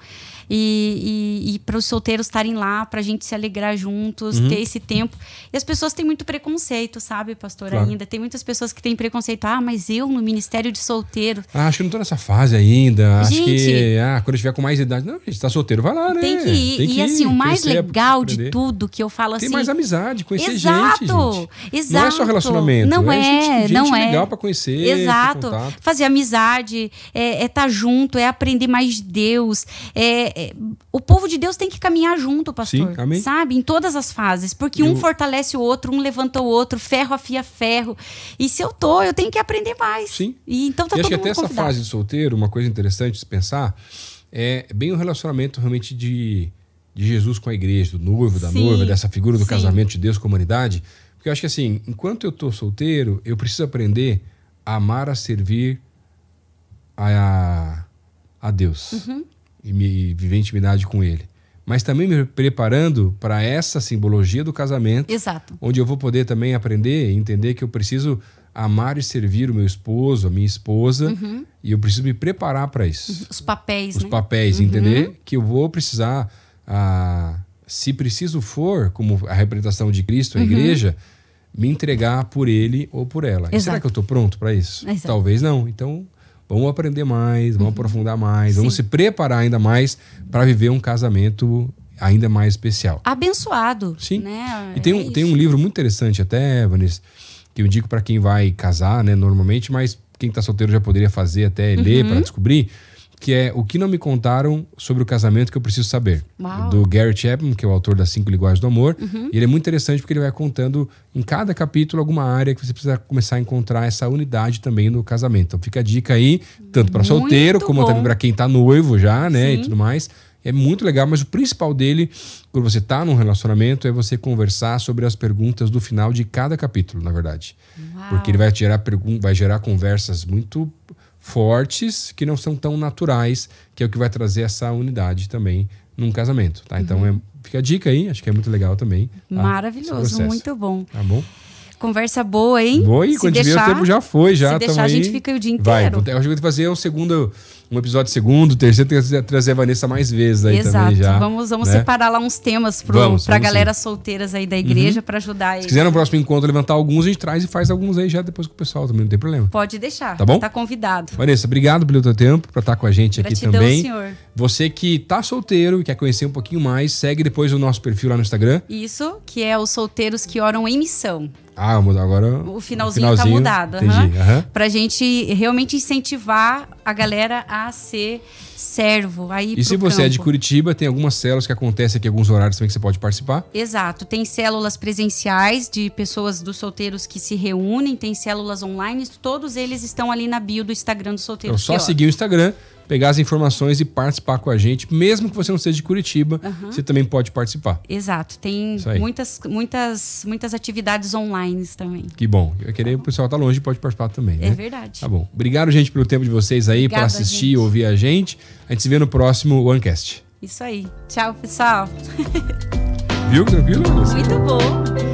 E para os solteiros estarem lá, para a gente se alegrar juntos, ter esse tempo. E as pessoas têm muito preconceito, sabe, pastor? Claro. Ainda tem muitas pessoas que têm preconceito. Mas eu no ministério de solteiro. Acho que não tô nessa fase ainda. Acho gente, que quando eu estiver com mais idade. Não, a gente tá solteiro, vai lá, né? Tem que ir. E assim, o mais legal de tudo que eu falo assim. Tem mais amizade, conhecer exato, gente. Exato. Não é só relacionamento. Não é. Gente não é. legal pra conhecer. Exato. Fazer amizade, estar junto, aprender mais de Deus. O povo de Deus tem que caminhar junto, pastor. Sim, amém. Sabe? Em todas as fases. Porque um fortalece o outro, um levanta o outro, ferro afia ferro. E se eu tenho que aprender mais. Sim. E então tá e todo acho que mundo até essa convidado. fase de solteiro, uma coisa interessante de se pensar, é bem o relacionamento realmente de Jesus com a igreja, do noivo, da noiva, dessa figura do casamento de Deus com a humanidade. Porque eu acho que assim, enquanto eu tô solteiro, eu preciso aprender a amar, a servir a Deus. E viver intimidade com ele. Mas também me preparando para essa simbologia do casamento. Exato. Onde eu vou poder também aprender e entender que eu preciso amar e servir o meu esposo, a minha esposa. E eu preciso me preparar para isso. Os papéis, Os papéis, entender que eu vou precisar, se preciso for, como a representação de Cristo, a igreja, me entregar por ele ou por ela. E será que eu estou pronto para isso? Exato. Talvez não. Então, vamos aprender mais, vamos aprofundar mais, vamos se preparar ainda mais para viver um casamento ainda mais especial. Abençoado. Sim. Né? E tem um livro muito interessante até, Vanessa, que eu indico para quem vai casar, né, normalmente, mas quem está solteiro já poderia fazer até ler para descobrir, que é O que não me contaram sobre o casamento que eu preciso saber. Uau. Do Gary Chapman, que é o autor das 5 Linguagens do Amor. E ele é muito interessante porque ele vai contando em cada capítulo alguma área que você precisa começar a encontrar essa unidade também no casamento. Então fica a dica aí, tanto para solteiro como também para quem tá noivo já, né, e tudo mais. É muito legal, mas o principal dele, quando você tá num relacionamento, é você conversar sobre as perguntas do final de cada capítulo, na verdade. Uau. Porque ele vai gerar conversas muito fortes que não são tão naturais, que é o que vai trazer essa unidade também num casamento, tá? Então fica a dica aí, acho que é muito legal também. Maravilhoso, muito bom. Tá bom? Conversa boa, hein? Boa, e quando tiver o tempo já foi, já. Se deixar, a gente fica o dia inteiro. Vai, eu acho que vou fazer um episódio segundo, terceiro, trazer a Vanessa mais vezes aí também já. Vamos né? separar lá uns temas pra galera solteiras aí da igreja, pra ajudar eles. Se quiser no próximo encontro levantar alguns, a gente traz e faz alguns aí já depois com o pessoal também, não tem problema. Pode deixar. Tá bom? Tá convidado. Vanessa, obrigado pelo teu tempo pra estar com a gente aqui também. Senhor. Você que tá solteiro e quer conhecer um pouquinho mais, segue depois o nosso perfil lá no Instagram. Isso, que é os solteiros que oram em missão. Vou mudar agora. O finalzinho tá mudado. Entendi. Pra gente realmente incentivar a galera a ser servo. Aí e se você é de Curitiba, tem algumas células que acontecem aqui, alguns horários também que você pode participar. Exato. Tem células presenciais de pessoas dos solteiros que se reúnem, tem células online, todos eles estão ali na bio do Instagram dos solteiros. Então, só seguir o Instagram, pegar as informações e participar com a gente. Mesmo que você não seja de Curitiba, você também pode participar. Exato. Tem muitas atividades online também. Que bom. Eu queria o pessoal tá longe pode participar também, né? É verdade. Tá bom. Obrigado, gente, pelo tempo de vocês aí, para assistir e ouvir a gente. A gente se vê no próximo OneCast. Isso aí. Tchau, pessoal. Viu? Tranquilo? Muito bom.